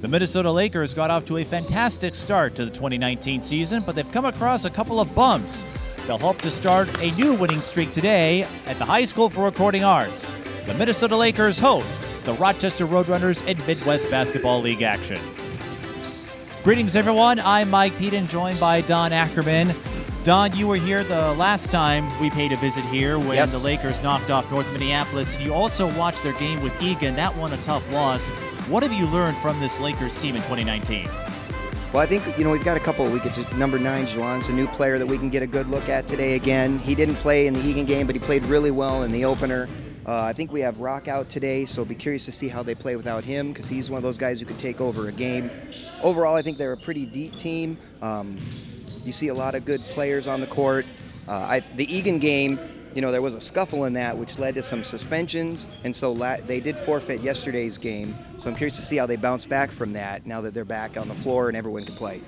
The Minnesota Lakers got off to a fantastic start to the 2019 season, but they've come across a couple of bumps. They'll hope to start a new winning streak today at the High School for Recording Arts. The Minnesota Lakers host the Rochester Roadrunners in Midwest Basketball League action. Greetings, everyone. I'm Mike Peden, joined by Don Ackerman. Don, you were here the last time we paid a visit here when the Lakers knocked off North Minneapolis. You also watched their game with Egan. That one a tough loss. What have you learned from this Lakers team in 2019? Well, I think, we've got a couple. We could just, number 9, Juwan's a new player that we can get a good look at today again. He didn't play in the Egan game, but he played really well in the opener. I think we have Roc out today, so be curious to see how they play without him, because he's one of those guys who could take over a game. Overall, I think they're a pretty deep team. You see a lot of good players on the court. The Egan game, there was a scuffle in that, which led to some suspensions, and so they did forfeit yesterday's game. So I'm curious to see how they bounce back from that now that they're back on the floor and everyone can play.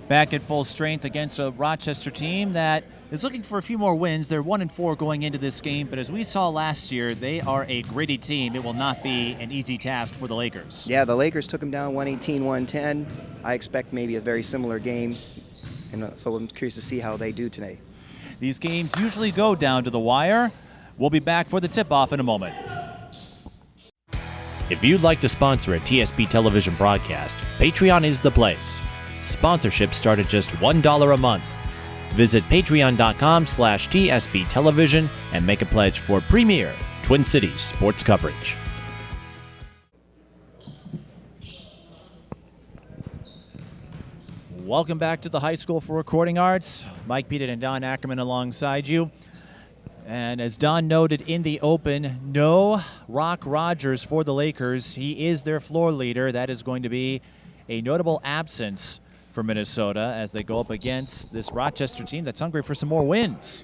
Back at full strength against a Rochester team that is looking for a few more wins. They're 1-4 going into this game, but as we saw last year, they are a gritty team. It will not be an easy task for the Lakers. Yeah, the Lakers took them down 118-110. I expect maybe a very similar game, and so I'm curious to see how they do today. These games usually go down to the wire. We'll be back for the tip-off in a moment. If you'd like to sponsor a TSP television broadcast, Patreon is the place. Sponsorships start at just $1 a month. Visit patreon.com/TSP television and make a pledge for premier Twin Cities sports coverage. Welcome back to the High School for Recording Arts. Mike Peden and Don Ackerman alongside you. And as Don noted in the open, no Roc Rogers for the Lakers. He is their floor leader. That is going to be a notable absence for Minnesota as they go up against this Rochester team that's hungry for some more wins.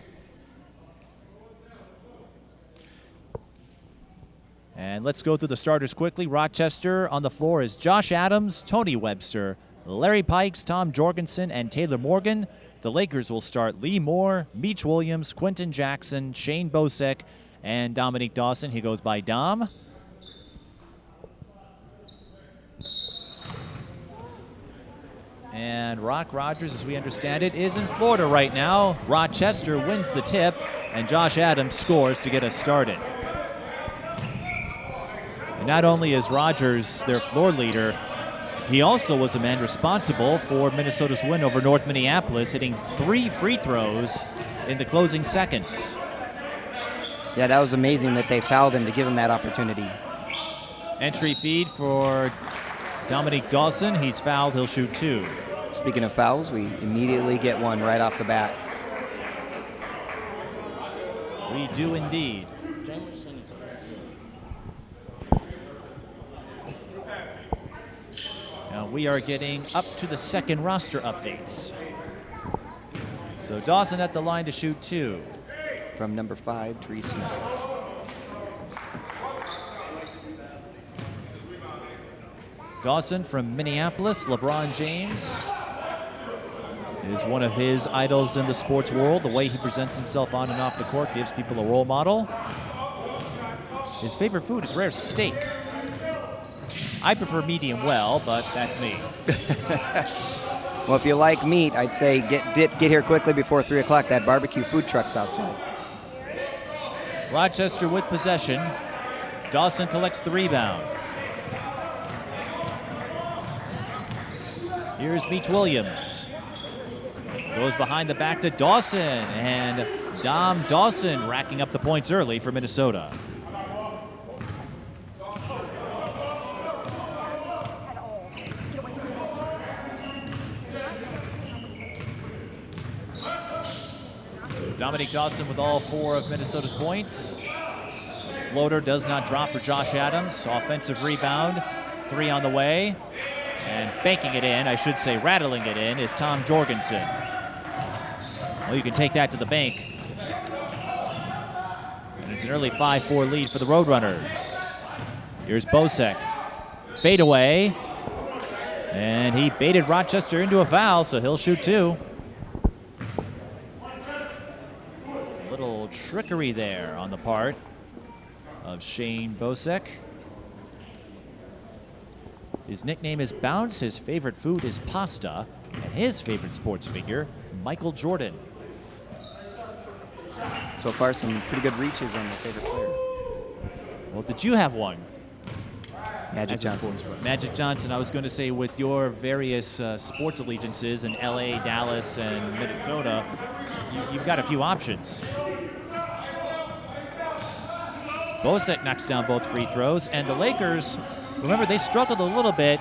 And let's go through the starters quickly. Rochester on the floor is Josh Adams, Tony Webster, Larry Pikes, Tom Jorgensen, and Taylor Morgan. The Lakers will start Lee Moore, Meach Williams, Quentin Jackson, Shane Bosek, and Dominique Dawson. He goes by Dom. And Roc Rogers, as we understand it, is in Florida right now. Rochester wins the tip, and Josh Adams scores to get us started. And not only is Rogers their floor leader, he also was the man responsible for Minnesota's win over North Minneapolis, hitting 3 free throws in the closing seconds. Yeah, that was amazing that they fouled him to give him that opportunity. Entry feed for Dominique Dawson. He's fouled. He'll shoot 2. Speaking of fouls, we immediately get one right off the bat. We do indeed. Now we are getting up to the second roster updates. So Dawson at the line to shoot 2. From number 5, Therese Smith. Dawson from Minneapolis, LeBron James is one of his idols in the sports world. The way he presents himself on and off the court gives people a role model. His favorite food is rare steak. I prefer medium well, but that's me. Well, if you like meat, I'd say get here quickly before 3 o'clock. That barbecue food truck's outside. Rochester with possession. Dawson collects the rebound. Here's Meach Williams. Goes behind the back to Dawson, and Dom Dawson racking up the points early for Minnesota. Dominique Dawson with all 4 of Minnesota's points. The floater does not drop for Josh Adams. Offensive rebound, 3 on the way. And banking it in, I should say rattling it in, is Tom Jorgensen. Well, you can take that to the bank. And it's an early 5-4 lead for the Roadrunners. Here's Bosek. Fade away. And he baited Rochester into a foul, so he'll shoot 2. Little trickery there on the part of Shane Bosek. His nickname is Bounce, his favorite food is pasta, and his favorite sports figure, Michael Jordan. So far, some pretty good reaches on the favorite player. Well, did you have one? Magic as a Johnson. sports fan? Magic Johnson. I was going to say, with your various sports allegiances in LA, Dallas, and Minnesota, you've got a few options. Bosek knocks down both free throws, and the Lakers, remember, they struggled a little bit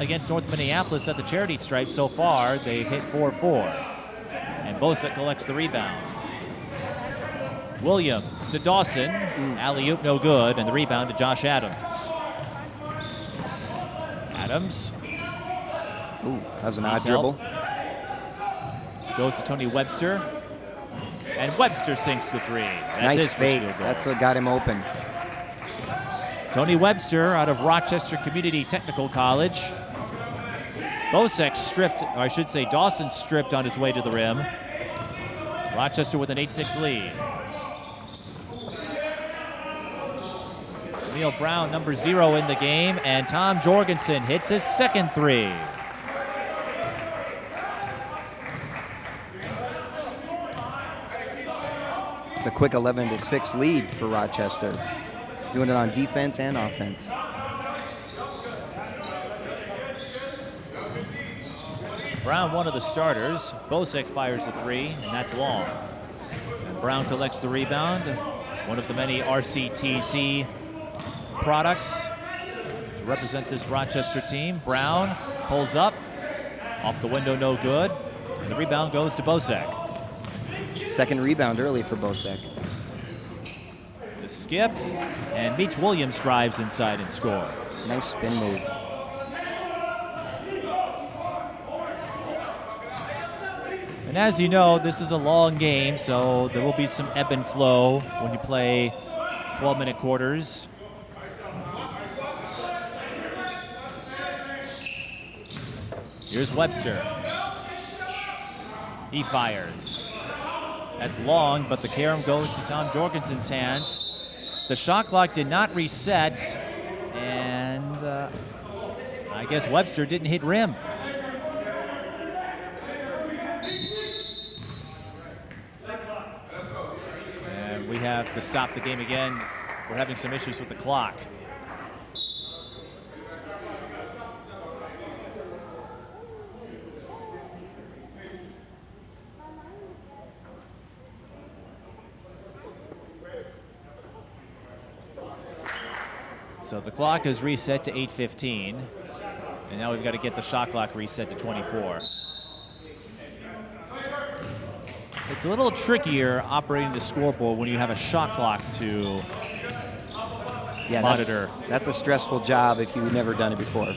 against North Minneapolis at the charity stripe so far. They've hit 4-4, and Bosek collects the rebound. Williams to Dawson, alley-oop no good, and the rebound to Josh Adams. Adams. Ooh, that was an odd dribble. Goes to Tony Webster. And Webster sinks the three. That's Nice his fake. first field goal. That's what got him open. Tony Webster out of Rochester Community Technical College. Bosek stripped, or I should say Dawson stripped on his way to the rim. Rochester with an 8-6 lead. Neil Brown, number 0 in the game, and Tom Jorgensen hits his second three. It's a quick 11-6 lead for Rochester. Doing it on defense and offense. Brown, one of the starters. Bosek fires the three, and that's long. And Brown collects the rebound. One of the many RCTC products to represent this Rochester team. Brown pulls up, off the window, no good. And the rebound goes to Bosek. Second rebound early for Bosek. The skip, and Meach Williams drives inside and scores. Nice spin move. And as you know, this is a long game, so there will be some ebb and flow when you play 12-minute quarters. Here's Webster. He fires. That's long, but the carom goes to Tom Jorgensen's hands. The shot clock did not reset, and I guess Webster didn't hit rim. And we have to stop the game again. We're having some issues with the clock. So the clock is reset to 8:15, and now we've got to get the shot clock reset to 24. It's a little trickier operating the scoreboard when you have a shot clock to monitor. That's a stressful job if you've never done it before.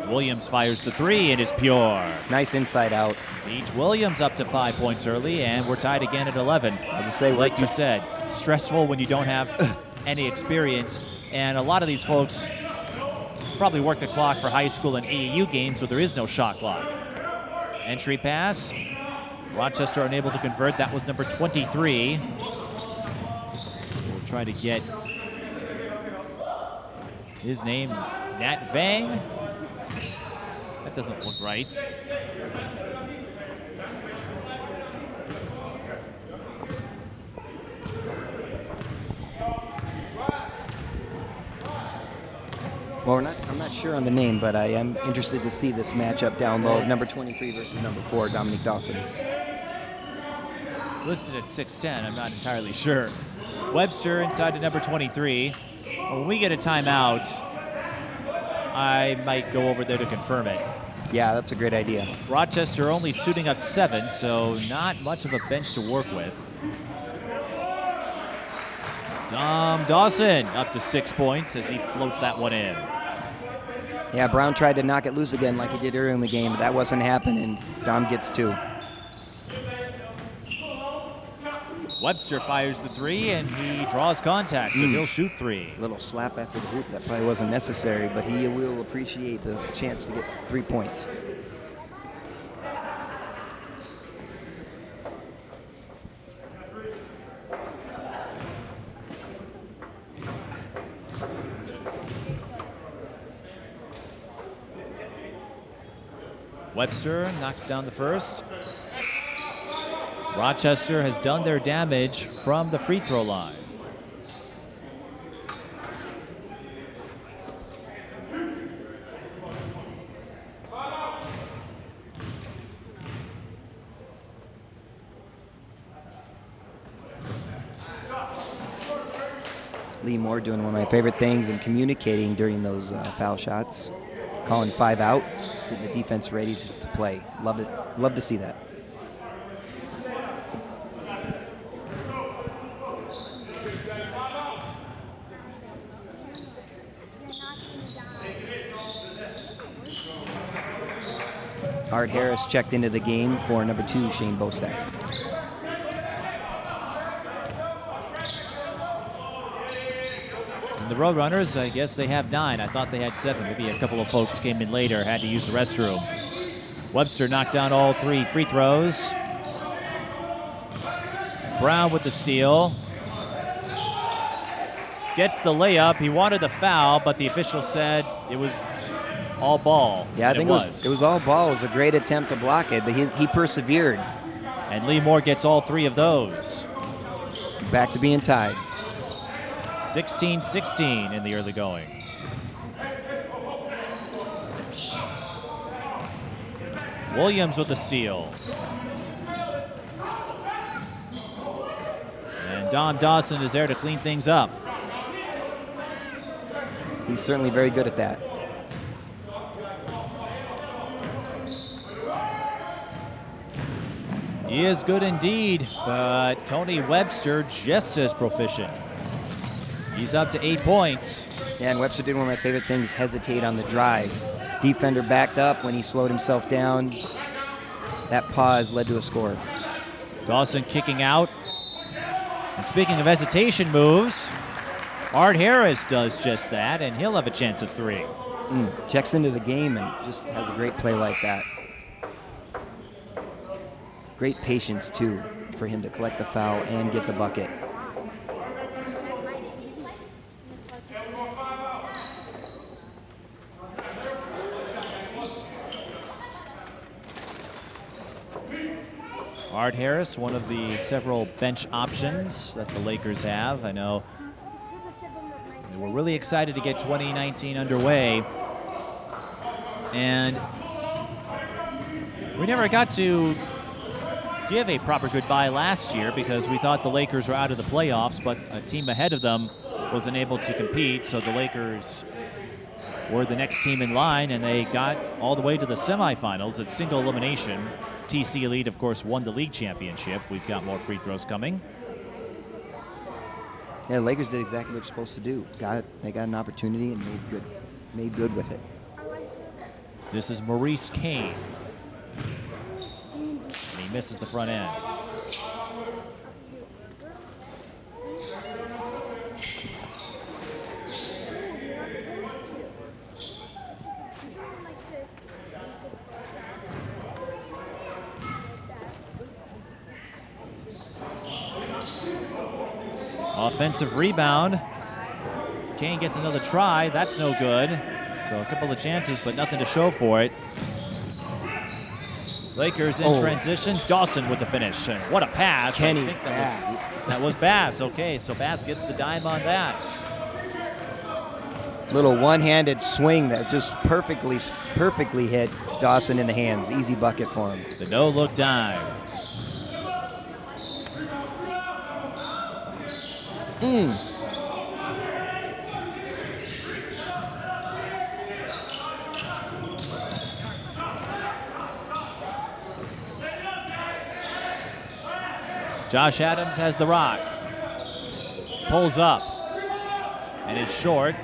Williams fires the three and is pure. Nice inside out. Meach Williams up to 5 points early, and we're tied again at 11. I'll just say, like you said, stressful when you don't have any experience, and a lot of these folks probably work the clock for high school and AAU games where there is no shot clock. Entry pass. Rochester unable to convert. That was number 23. We'll try to get his name, Nat Vang. That doesn't look right. Well, I'm not sure on the name, but I am interested to see this matchup down low of number 23 versus number 4, Dominic Dawson. Listed at 6'10", I'm not entirely sure. Webster inside to number 23. When we get a timeout, I might go over there to confirm it. Yeah, that's a great idea. Rochester only shooting up 7, so not much of a bench to work with. Dom Dawson up to 6 points as he floats that one in. Yeah, Brown tried to knock it loose again like he did earlier in the game, but that wasn't happening. Dom gets 2. Webster fires the three, and he draws contact, so he'll shoot 3. Little slap after the hoop. That probably wasn't necessary, but he will appreciate the chance to get 3 points. Webster knocks down the first. Rochester has done their damage from the free throw line. Lee Moore doing one of my favorite things and communicating during those foul shots, calling 5 out, getting the defense ready to play. Love it. Love to see that. Art Harris checked into the game for number 2, Shane Bosak. The Roadrunners, I guess they have 9. I thought they had 7. Maybe a couple of folks came in later, had to use the restroom. Webster knocked down all 3 free throws. Brown with the steal. Gets the layup. He wanted the foul, but the official said it was all ball. Yeah, I think it was all ball. It was a great attempt to block it, but he persevered. And Lee Moore gets all 3 of those. Back to being tied. 16-16 in the early going. Williams with the steal. And Dom Dawson is there to clean things up. He's certainly very good at that. He is good indeed, but Tony Webster just as proficient. He's up to 8 points. Yeah, and Webster did one of my favorite things, hesitate on the drive. Defender backed up when he slowed himself down. That pause led to a score. Dawson kicking out. And speaking of hesitation moves, Art Harris does just that, and he'll have a chance at 3. Checks into the game and just has a great play like that. Great patience, too, for him to collect the foul and get the bucket. Art Harris, one of the several bench options that the Lakers have. I know we're really excited to get 2019 underway. And we never got to give a proper goodbye last year because we thought the Lakers were out of the playoffs, but a team ahead of them wasn't able to compete, so the Lakers were the next team in line, and they got all the way to the semifinals at single elimination. TC Elite, of course, won the league championship. We've got more free throws coming. Yeah, the Lakers did exactly what they're supposed to do. They got an opportunity and made good with it. This is Maurice Kane. And he misses the front end. Offensive rebound. Kane gets another try. That's no good. So a couple of chances, but nothing to show for it. Lakers in transition. Dawson with the finish. And what a pass. Kenny I think that was Bass. Okay, so Bass gets the dime on that. Little one-handed swing that just perfectly hit Dawson in the hands. Easy bucket for him. The no-look dime. Josh Adams has the rock. Pulls up. And is short.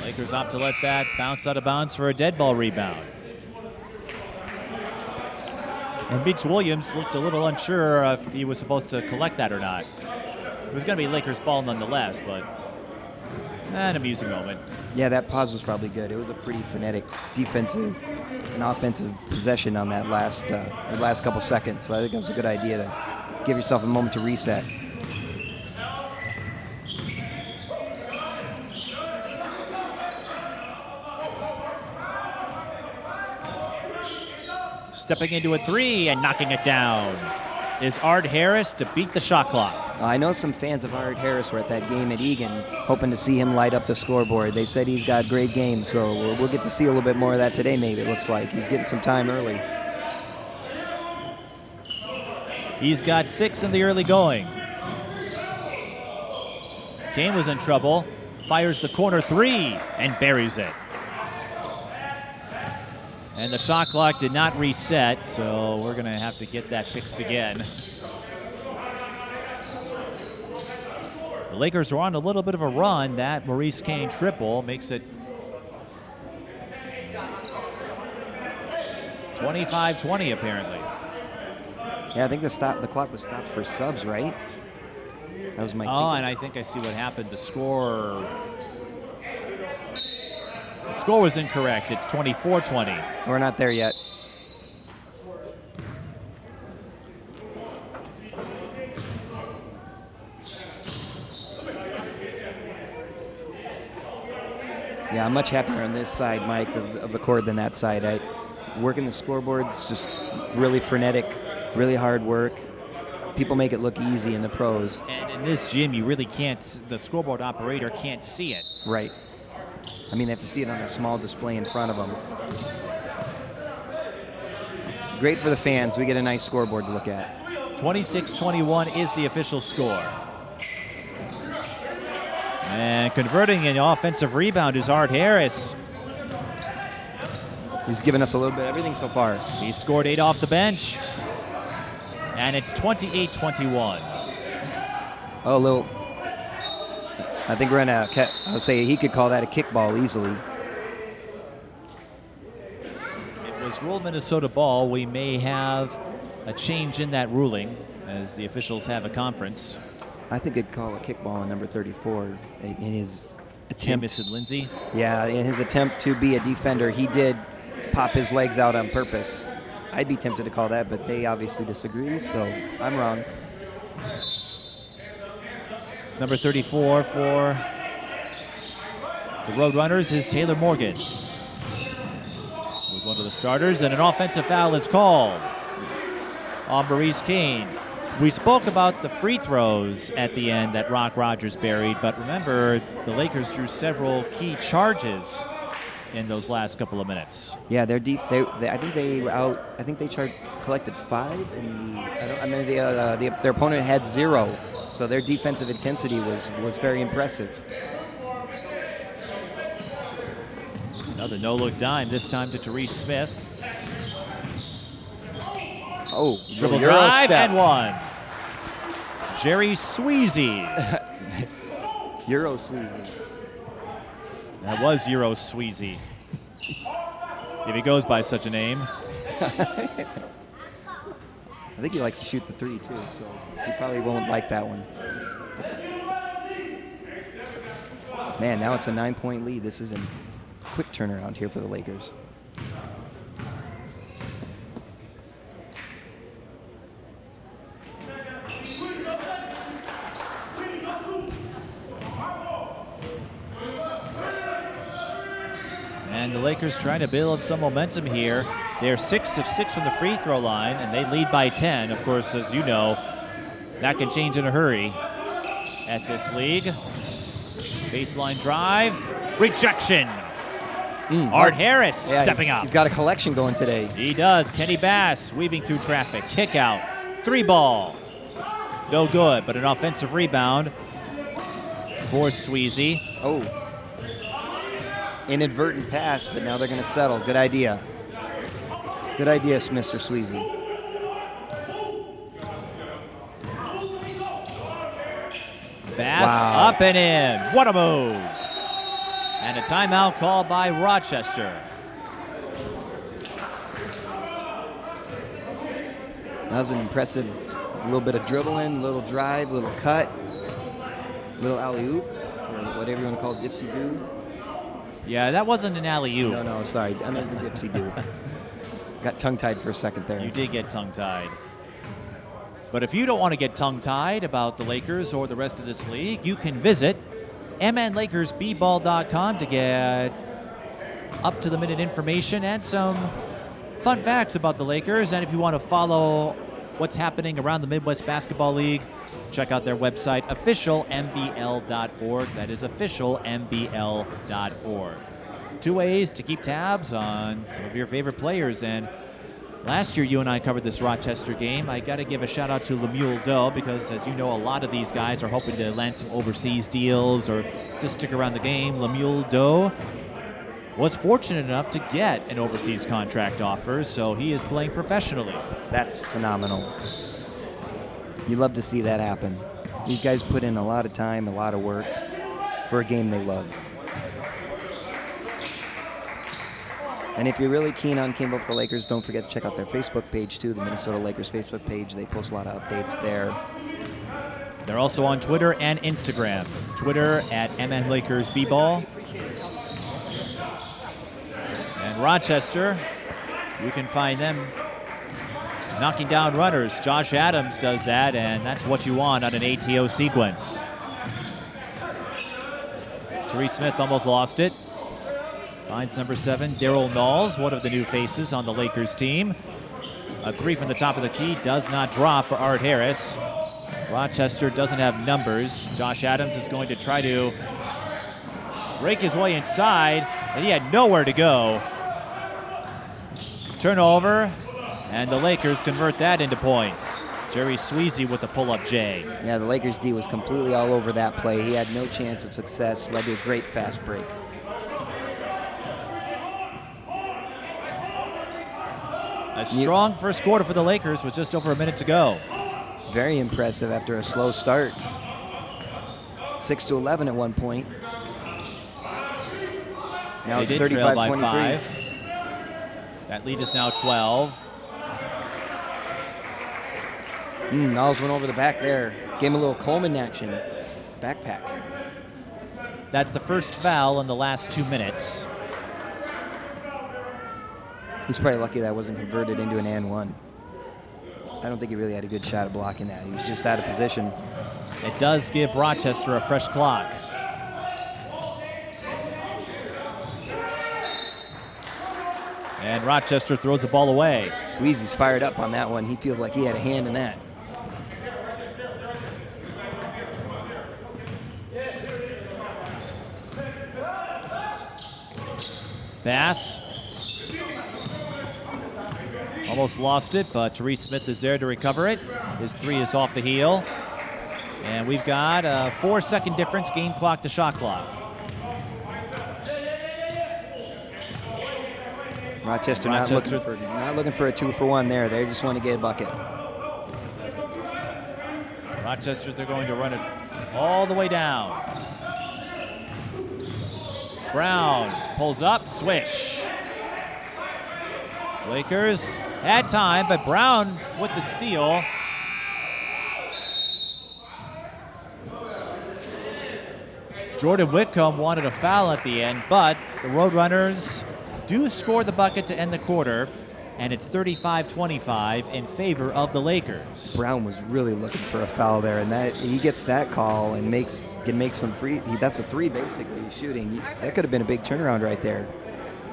Lakers opt to let that bounce out of bounds for a dead ball rebound. And Beach Williams looked a little unsure if he was supposed to collect that or not. It was going to be Lakers ball nonetheless, but an amusing moment. Yeah, that pause was probably good. It was a pretty frenetic defensive and offensive possession on that last couple seconds. So I think it was a good idea to give yourself a moment to reset. stepping into a three and knocking it down is Art Harris to beat the shot clock. I know some fans of Art Harris were at that game at Egan, hoping to see him light up the scoreboard. They said he's got great games, so we'll get to see a little bit more of that today, maybe, it looks like. He's getting some time early. He's got 6 in the early going. Kane was in trouble, fires the corner three and buries it. And the shot clock did not reset, so we're going to have to get that fixed again. The Lakers are on a little bit of a run. That Maurice Kane triple makes it 25-20 apparently. Yeah, I think the clock was stopped for subs, right? That was my thinking. And I think I see what happened. The score was incorrect. It's 24-20. We're not there yet. Yeah, I'm much happier on this side, Mike, of the court than that side. Working the scoreboard's just really frenetic, really hard work. People make it look easy in the pros. And in this gym, you really can't, the scoreboard operator can't see it. Right. I mean, they have to see it on a small display in front of them. Great for the fans. We get a nice scoreboard to look at. 26-21 is the official score. And converting an offensive rebound is Art Harris. He's given us a little bit of everything so far. He scored 8 off the bench. And it's 28-21. Oh, a little. I think we're in a, I'll say he could call that a kickball easily. It was ruled Minnesota ball. We may have a change in that ruling as the officials have a conference. I think it'd call a kickball on number 34 in his attempt. Mr. Lindsay? Yeah, in his attempt to be a defender, he did pop his legs out on purpose. I'd be tempted to call that, but they obviously disagree, so I'm wrong. Number 34 for the Roadrunners is Taylor Morgan. Was one of the starters, and an offensive foul is called on Maurice Kane. We spoke about the free throws at the end that Roc Rogers buried, but remember, the Lakers drew several key charges in those last couple of minutes. Yeah, they're deep. I think they collected 5, and their opponent had 0. So their defensive intensity was very impressive. Another no-look dime, this time to Therese Smith. Oh, dribble drive and one. Jerry Sweezy. Euro Sweezy. That was Euro Sweezy. If he goes by such a name. I think he likes to shoot the 3 too, so he probably won't like that one. Man, now it's a 9-point lead. This is a quick turnaround here for the Lakers. And the Lakers trying to build some momentum here. They're 6 of 6 from the free throw line, and they lead by 10. Of course, as you know, that can change in a hurry at this league. Baseline drive, rejection. Art Harris stepping up. He's got a collection going today. He does. Kenny Bass weaving through traffic. Kick out. 3 ball. No good, but an offensive rebound for Sweezy. Oh. Inadvertent pass, but now they're going to settle. Good idea. Good idea, Mr. Sweezy. Bass up and in. What a move. And a timeout called by Rochester. That was an impressive little bit of dribbling, little drive, little cut, little alley-oop, or whatever you want to call it, dipsy-do. Yeah, that wasn't an alley-oop. No, sorry. I meant the dipsy-do. Got tongue-tied for a second there. You did get tongue-tied. But if you don't want to get tongue-tied about the Lakers or the rest of this league, you can visit mnlakersbball.com to get up-to-the-minute information and some fun facts about the Lakers. And if you want to follow what's happening around the Midwest Basketball League, check out their website, officialmbl.org. That is officialmbl.org. 2 ways to keep tabs on some of your favorite players. And last year, you and I covered this Rochester game. I got to give a shout out to Lemuel Doe because, as you know, a lot of these guys are hoping to land some overseas deals or to stick around the game. Lemuel Doe was fortunate enough to get an overseas contract offer, so he is playing professionally. That's phenomenal. You love to see that happen. These guys put in a lot of time, a lot of work for a game they love. And if you're really keen on keeping up with the Lakers, don't forget to check out their Facebook page too, the Minnesota Lakers Facebook page. They post a lot of updates there. They're also on Twitter and Instagram. Twitter at MNLakersBball. And Rochester, you can find them knocking down runners. Josh Adams does that, and that's what you want on an ATO sequence. Therese Smith almost lost it. Finds number 7, Daryl Knowles, one of the new faces on the Lakers team. A 3 from the top of the key does not drop for Art Harris. Rochester doesn't have numbers. Josh Adams is going to try to break his way inside, and he had nowhere to go. Turnover, and the Lakers convert that into points. Jerry Sweezy with the pull-up J. Yeah, the Lakers D was completely all over that play. He had no chance of success, led to a great fast break. A strong first quarter for the Lakers with just over a minute to go. Very impressive after a slow start. 6-11 at one point. Now it's 35-23. That lead is now 12. Knowles went over the back there. Gave him a little Coleman action. Backpack. That's the first foul in the last 2 minutes. He's probably lucky that wasn't converted into an and one. I don't think he really had a good shot at blocking that. He was just out of position. It does give Rochester a fresh clock. And Rochester throws the ball away. Sweezy's fired up on that one. He feels like he had a hand in that. Bass. Almost lost it, but Therese Smith is there to recover it. His 3 is off the heel. And we've got a 4-second difference, game clock to shot clock. Rochester not looking for a 2-for-1 there. They just want to get a bucket. Rochester, they're going to run it all the way down. Brown pulls up, swish. Lakers had time, but Brown with the steal. Jordan Whitcomb wanted a foul at the end, but the Roadrunners do score the bucket to end the quarter, and it's 35-25 in favor of the Lakers. Brown was really looking for a foul there, and that he gets that call and can make some free. That's a 3 basically he's shooting. That could have been a big turnaround right there.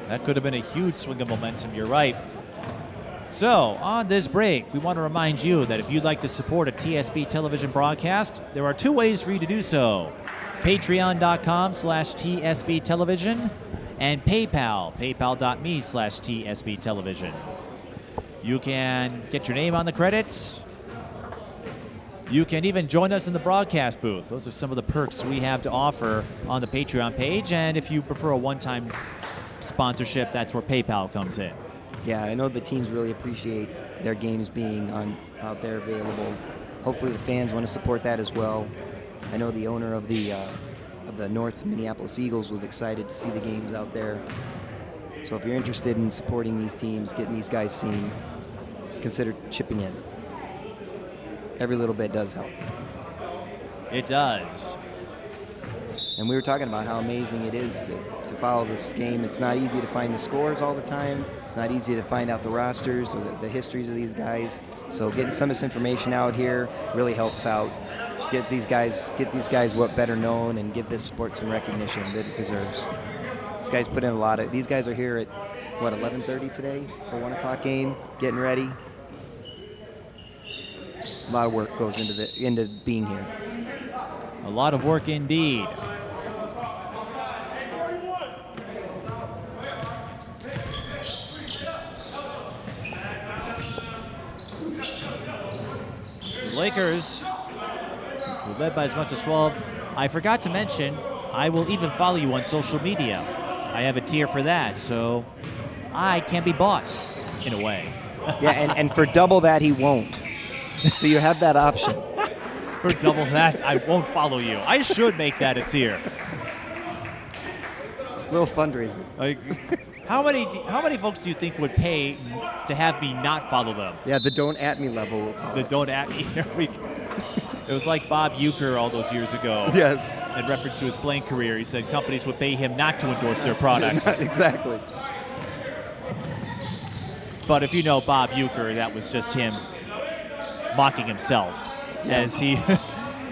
That could have been a huge swing of momentum, you're right. So, on this break, we want to remind you that if you'd like to support a TSB television broadcast, there are 2 ways for you to do so. Patreon.com/TSB television and PayPal, paypal.me/TSB television. You can get your name on the credits. You can even join us in the broadcast booth. Those are some of the perks we have to offer on the Patreon page. And if you prefer a one-time sponsorship, that's where PayPal comes in. Yeah, I know the teams really appreciate their games being out there available. Hopefully the fans want to support that as well. I know the owner of the North Minneapolis Eagles was excited to see the games out there. So if you're interested in supporting these teams, getting these guys seen, consider chipping in. Every little bit does help. It does. And we were talking about how amazing it is to follow this game. It's not easy to find the scores all the time. It's not easy to find out the rosters or the histories of these guys. So getting some of this information out here really helps out. Get these guys what better known and give this sport some recognition that it deserves. These guys put in a lot of. These guys are here at 11:30 today for 1 o'clock game, getting ready. A lot of work goes into being here. A lot of work indeed. The Lakers, who led by as much as 12. I forgot to mention, I will even follow you on social media. I have a tier for that, so I can be bought in a way. Yeah, and for double that, he won't. So you have that option. For double that, I won't follow you. I should make that a tier. Little fundraiser. Like, how many folks do you think would pay to have me not follow them? Yeah, the don't at me level. The don't at me. Here we go. It was like Bob Uecker all those years ago. Yes. In reference to his playing career, he said companies would pay him not to endorse their products. Exactly. But if you know Bob Uecker, that was just him mocking himself, as he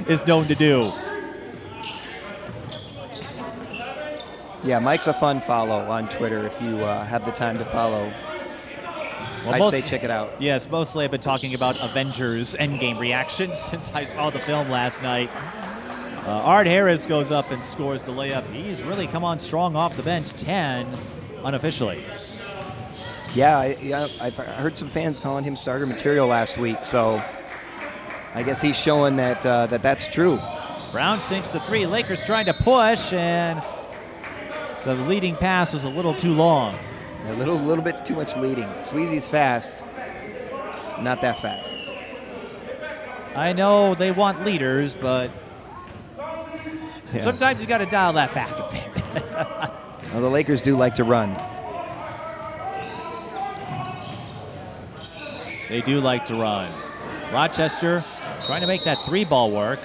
is known to do. Yeah, Mike's a fun follow on Twitter if you have the time to follow. Well, I'd say check it out. Yes, mostly I've been talking about Avengers Endgame reactions since I saw the film last night. Art Harris goes up and scores the layup. He's really come on strong off the bench, 10 unofficially. Yeah, I've heard some fans calling him starter material last week, so I guess he's showing that that's true. Brown sinks the three. Lakers trying to push, and the leading pass was a little too long. A little bit too much leading. Sweezy's fast, not that fast. I know they want leaders, but sometimes you got to dial that back a bit. Well, the Lakers do like to run. They do like to run. Rochester trying to make that three ball work.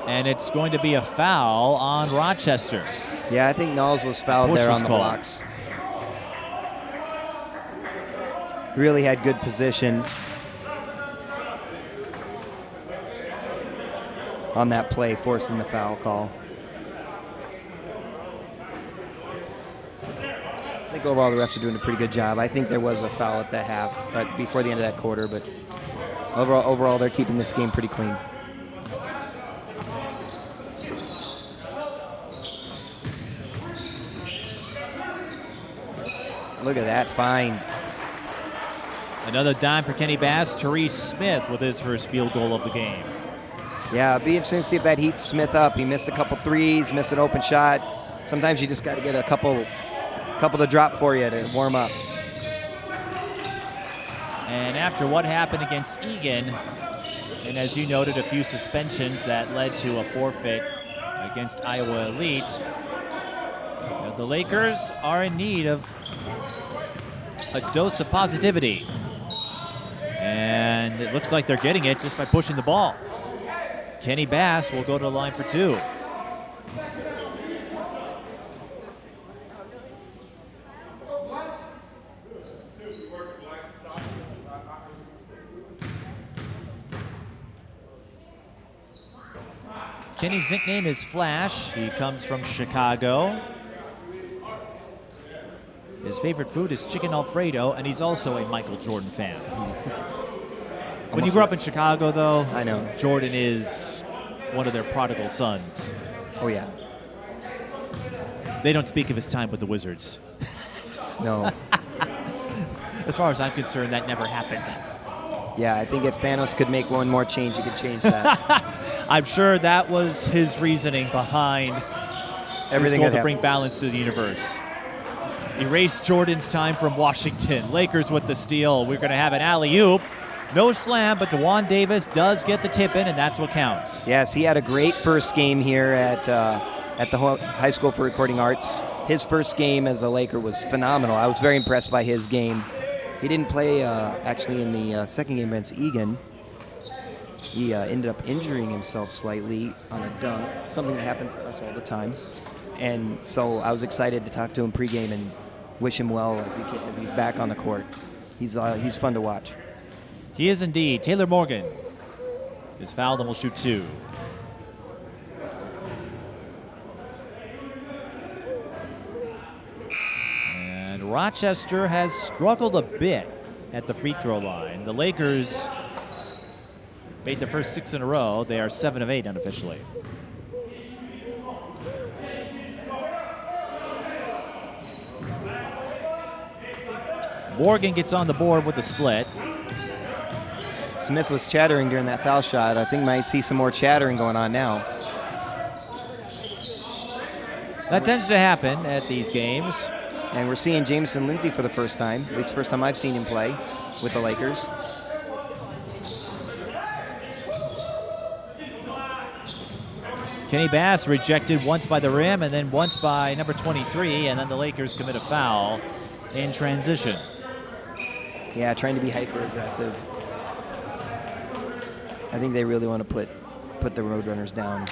And it's going to be a foul on Rochester. Yeah, I think Knowles was fouled there on the called. blocks. Really had good position on that play, forcing the foul call. I think overall the refs are doing a pretty good job. I think there was a foul at the half, before the end of that quarter, but overall they're keeping this game pretty clean. Look at that find. Another dime for Kenny Bass. Therese Smith with his first field goal of the game. Yeah, it'd be interesting to see if that heats Smith up. He missed a couple threes, missed an open shot. Sometimes you just got to get a couple to drop for you to warm up. And after what happened against Egan, and as you noted, a few suspensions that led to a forfeit against Iowa Elite, the Lakers are in need of a dose of positivity. And it looks like they're getting it just by pushing the ball. Kenny Bass will go to the line for two. Kenny's nickname is Flash. He comes from Chicago. His favorite food is chicken Alfredo, and he's also a Michael Jordan fan. When you grew up in Chicago, though, I know Jordan is one of their prodigal sons. Oh, yeah. They don't speak of his time with the Wizards. No. As far as I'm concerned, that never happened. Yeah, I think if Thanos could make one more change, he could change that. I'm sure that was his reasoning behind Everything his goal to bring balance to the universe. Erase Jordan's time from Washington. Lakers with the steal. We're going to have an alley-oop. No slam, but DeJuan Davis does get the tip in, and that's what counts. Yes, he had a great first game here at the High School for Recording Arts. His first game as a Laker was phenomenal. I was very impressed by his game. He didn't play actually in the second game against Egan. He ended up injuring himself slightly on a dunk, something that happens to us all the time. And so I was excited to talk to him pregame and wish him well as he's back on the court. He's fun to watch. He is indeed. Taylor Morgan is fouled and will shoot two. Rochester has struggled a bit at the free throw line. The Lakers made their first 6 in a row. They are 7 of 8 unofficially. Morgan gets on the board with the split. Smith was chattering during that foul shot. I think might see some more chattering going on now. That tends to happen at these games. And we're seeing Jameson Lindsay for the first time, at least first time I've seen him play with the Lakers. Kenny Bass rejected once by the rim and then once by number 23, and then the Lakers commit a foul in transition. Yeah, trying to be hyper aggressive. I think they really want to put the Roadrunners down.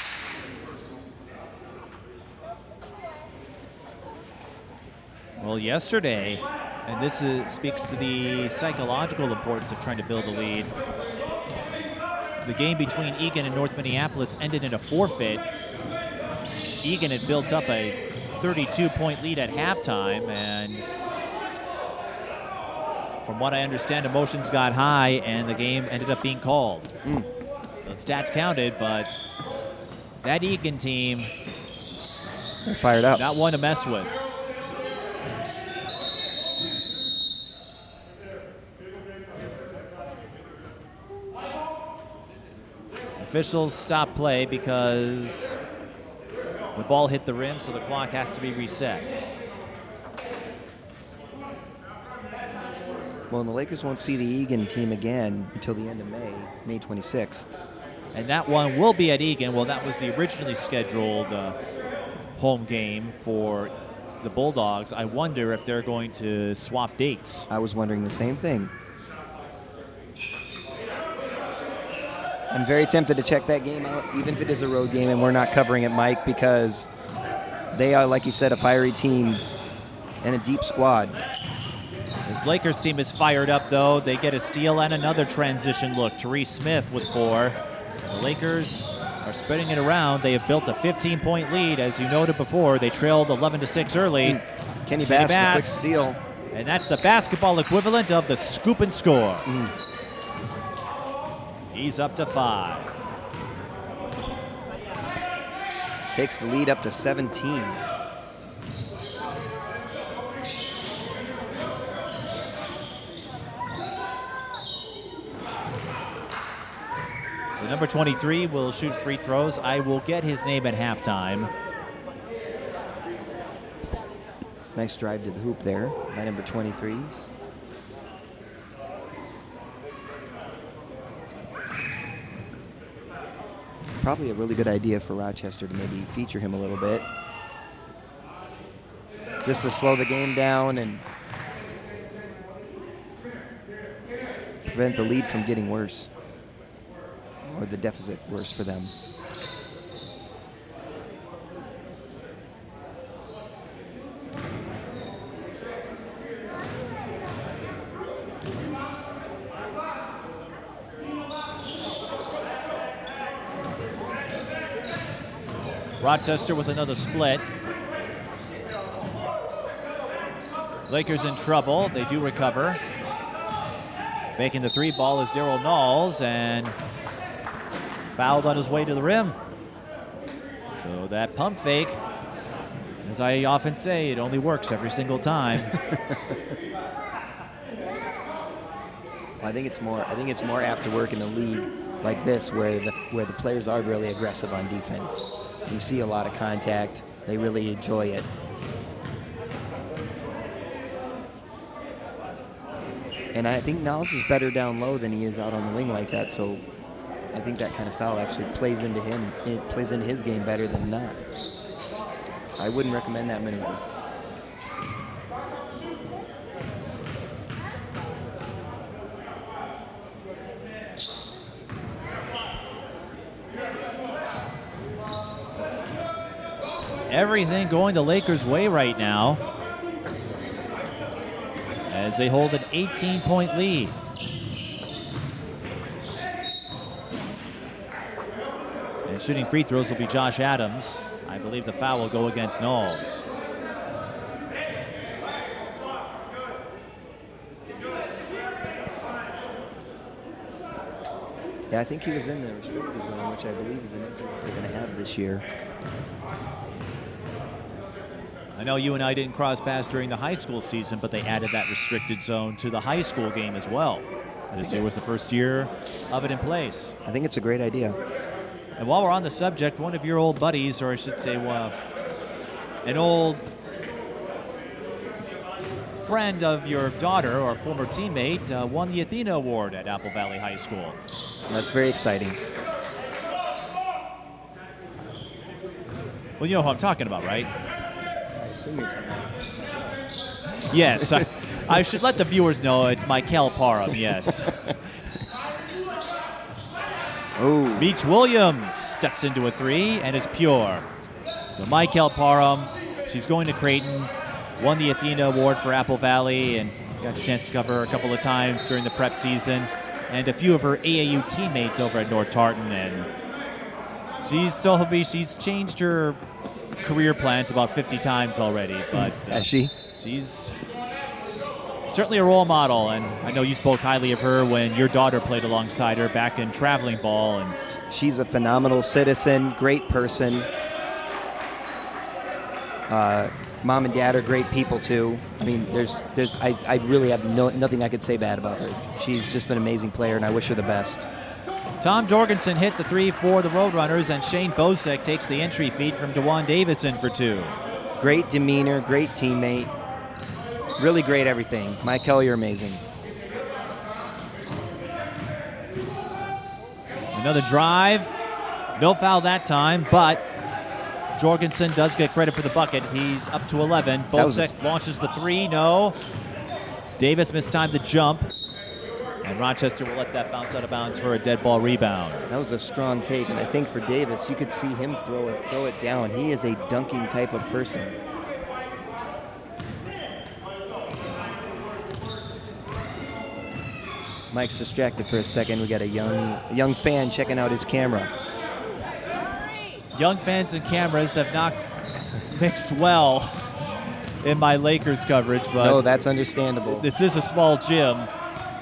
Well, yesterday, and this speaks to the psychological importance of trying to build a lead. The game between Eagan and North Minneapolis ended in a forfeit. Eagan had built up a 32-point lead at halftime, and from what I understand, emotions got high, and the game ended up being called. The stats counted, but that Eagan team, they're fired up. Not one to mess with. Officials stop play because the ball hit the rim, so the clock has to be reset. Well, and the Lakers won't see the Eagan team again until the end of May 26th. And that one will be at Eagan. Well, that was the originally scheduled home game for the Bulldogs. I wonder if they're going to swap dates. I was wondering the same thing. I'm very tempted to check that game out, even if it is a road game and we're not covering it, Mike, because they are, like you said, a fiery team and a deep squad. This Lakers team is fired up, though. They get a steal and another transition look. Therese Smith with 4. The Lakers are spreading it around. They have built a 15-point lead. As you noted before, they trailed 11-6 early. Kenny Bass with a quick steal. And that's the basketball equivalent of the scoop and score. He's up to 5. Takes the lead up to 17. So number 23 will shoot free throws. I will get his name at halftime. Nice drive to the hoop there by number 23s. Probably a really good idea for Rochester to maybe feature him a little bit, just to slow the game down and prevent the lead from getting worse, or the deficit worse for them. Rochester with another split. Lakers in trouble. They do recover. Making the 3 ball is Daryl Knowles, and fouled on his way to the rim. So that pump fake, as I often say, it only works every single time. I think it's more apt to work in a league like this, where the players are really aggressive on defense. You see a lot of contact. They really enjoy it. And I think Knowles is better down low than he is out on the wing like that, so I think that kind of foul actually plays into him. It plays into his game better than not. I wouldn't recommend that maneuver. Everything going the Lakers' way right now as they hold an 18-point lead. And shooting free throws will be Josh Adams. I believe the foul will go against Knowles. Yeah, I think he was in the restricted zone, which I believe is the next thing they're going to have this year. I know you and I didn't cross paths during the high school season, but they added that restricted zone to the high school game as well. This year was the first year of it in place. I think it's a great idea. And while we're on the subject, one of your old buddies, or I should say an old friend of your daughter or former teammate, won the Athena Award at Apple Valley High School. That's very exciting. Well, you know who I'm talking about, right? I assume you're talking about. Yes, I should let the viewers know it's Michael Parham, yes. Oh. Meech Williams steps into a three and is pure. So Michael Parham, she's going to Creighton, won the Athena Award for Apple Valley and got a chance to cover her a couple of times during the prep season, and a few of her AAU teammates over at North Tartan, and she's changed her career plans about 50 times already, but Has she? She's certainly a role model, and I know you spoke highly of her when your daughter played alongside her back in traveling ball. And she's a phenomenal citizen, great person. Mom and dad are great people too. I mean, I really have nothing I could say bad about her. She's just an amazing player, and I wish her the best. Tom Jorgensen hit the three for the Roadrunners, and Shane Bosek takes the entry feed from DeJuan Davison for two. Great demeanor, great teammate, really great everything. Michael, you're amazing. Another drive, no foul that time, but Jorgensen does get credit for the bucket. He's up to 11. Bosek launches the three, no. Davis mistimed the jump, and Rochester will let that bounce out of bounds for a dead ball rebound. That was a strong take, and I think for Davis, you could see him throw it down. He is a dunking type of person. Mike's distracted for a second. We got a young fan checking out his camera. Young fans and cameras have not mixed well in my Lakers coverage, but no, that's understandable. This is a small gym.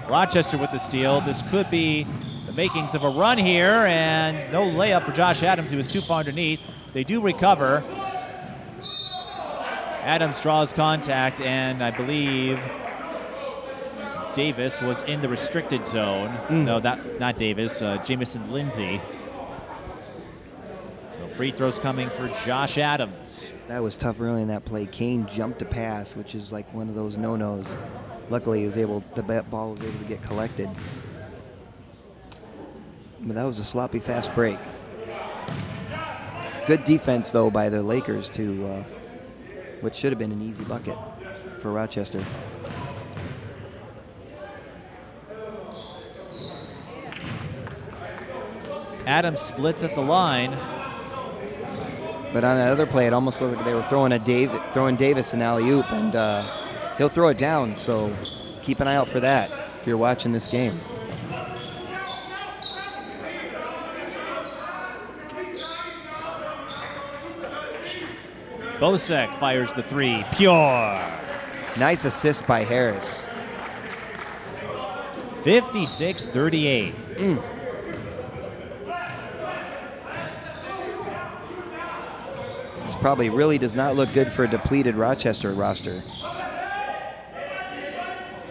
Rochester with the steal. This could be the makings of a run here, and no layup for Josh Adams. He was too far underneath. They do recover. Adams draws contact, and I believe Davis was in the restricted zone. No, not Davis, Jamison Lindsay. So free throws coming for Josh Adams. That was tough early in that play. Kane jumped a pass, which is like one of those no-nos. Luckily, the ball was able to get collected. But that was a sloppy, fast break. Good defense, though, by the Lakers to what should have been an easy bucket for Rochester. Adams splits at the line. But on that other play, it almost looked like they were throwing Davis an alley-oop, and he'll throw it down, so keep an eye out for that if you're watching this game. Bosek fires the three. Pure. Nice assist by Harris. 56-38. This probably really does not look good for a depleted Rochester roster.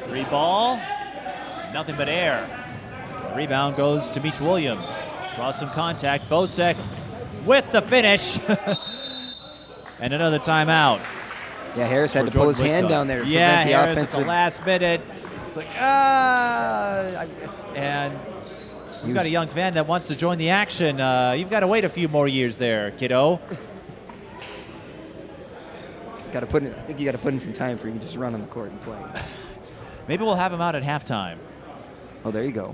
Three ball, nothing but air. The rebound goes to Meech Williams. Draws some contact. Bosek with the finish. And another timeout. Yeah, Harris had to pull his hand down there to prevent the Harris offensive. at the last minute. It's like, and you've got a young fan that wants to join the action. You've got to wait a few more years there, kiddo. I think you got to put in some time for you to just run on the court and play. Maybe we'll have him out at halftime. Oh, there you go.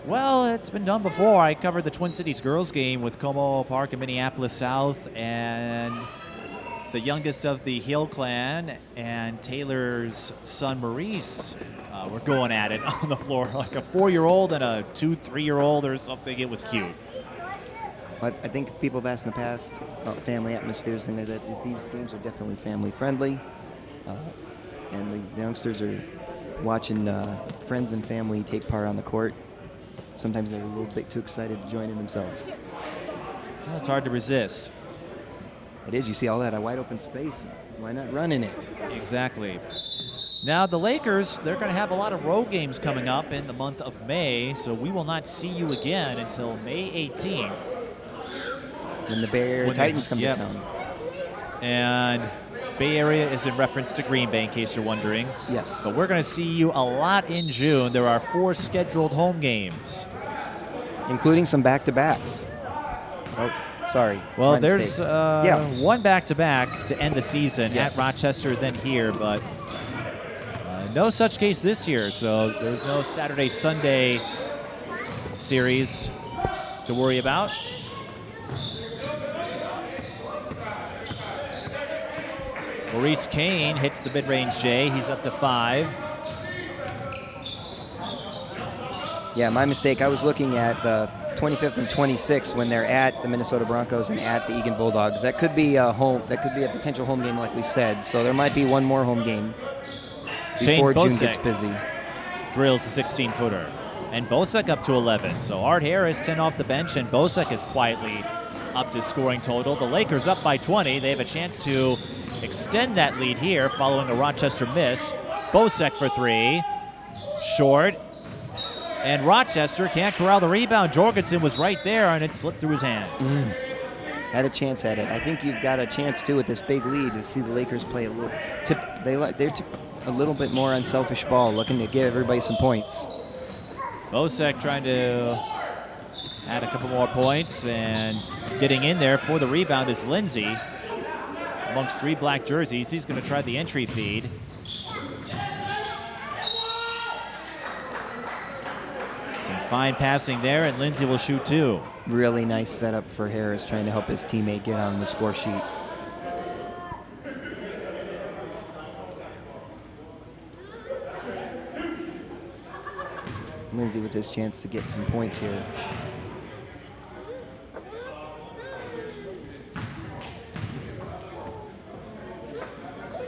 Well, it's been done before. I covered the Twin Cities girls game with Como Park in Minneapolis South, and the youngest of the Hill clan and Taylor's son Maurice were going at it on the floor, like a 4-year-old and a 2-3-year-old or something. It was cute. I think people have asked in the past about family atmospheres, things like that. These games are definitely family friendly, and the youngsters are watching friends and family take part on the court. sometimes they're a little bit too excited to join in themselves. Well, it's hard to resist. It is. You see all that wide open space. Why not run in it? Exactly. Now, the Lakers, they're going to have a lot of road games coming up in the month of May, so we will not see you again until May 18th. When the Bay Area Titans come to town. And Bay Area is in reference to Green Bay, in case you're wondering. Yes. But we're going to see you a lot in June. There are 4 scheduled home games. Including some back-to-backs. Oh, sorry. Well, there's one back-to-back to end the season at Rochester, then here, but no such case this year. So there's no Saturday-Sunday series to worry about. Maurice Kane hits the mid-range J. He's up to 5. Yeah, my mistake. I was looking at the 25th and 26th when they're at the Minnesota Broncos and at the Egan Bulldogs. That could be a potential home game, like we said. So there might be one more home game before June gets busy. Drills the 16-footer. And Bosek up to 11. So Art Harris 10 off the bench, and Bosek is quietly up to scoring total. The Lakers up by 20. They have a chance to extend that lead here following a Rochester miss. Bosek for 3. Short. And Rochester can't corral the rebound. Jorgensen was right there, and it slipped through his hands. Had a chance at it. I think you've got a chance, too, with this big lead to see the Lakers play a little they're a little bit more unselfish ball, looking to give everybody some points. Bosek trying to add a couple more points, and getting in there for the rebound is Lindsay. Amongst 3 black jerseys, he's going to try the entry feed. Some fine passing there, and Lindsay will shoot 2. Really nice setup for Harris, trying to help his teammate get on the score sheet. Lindsay with this chance to get some points here.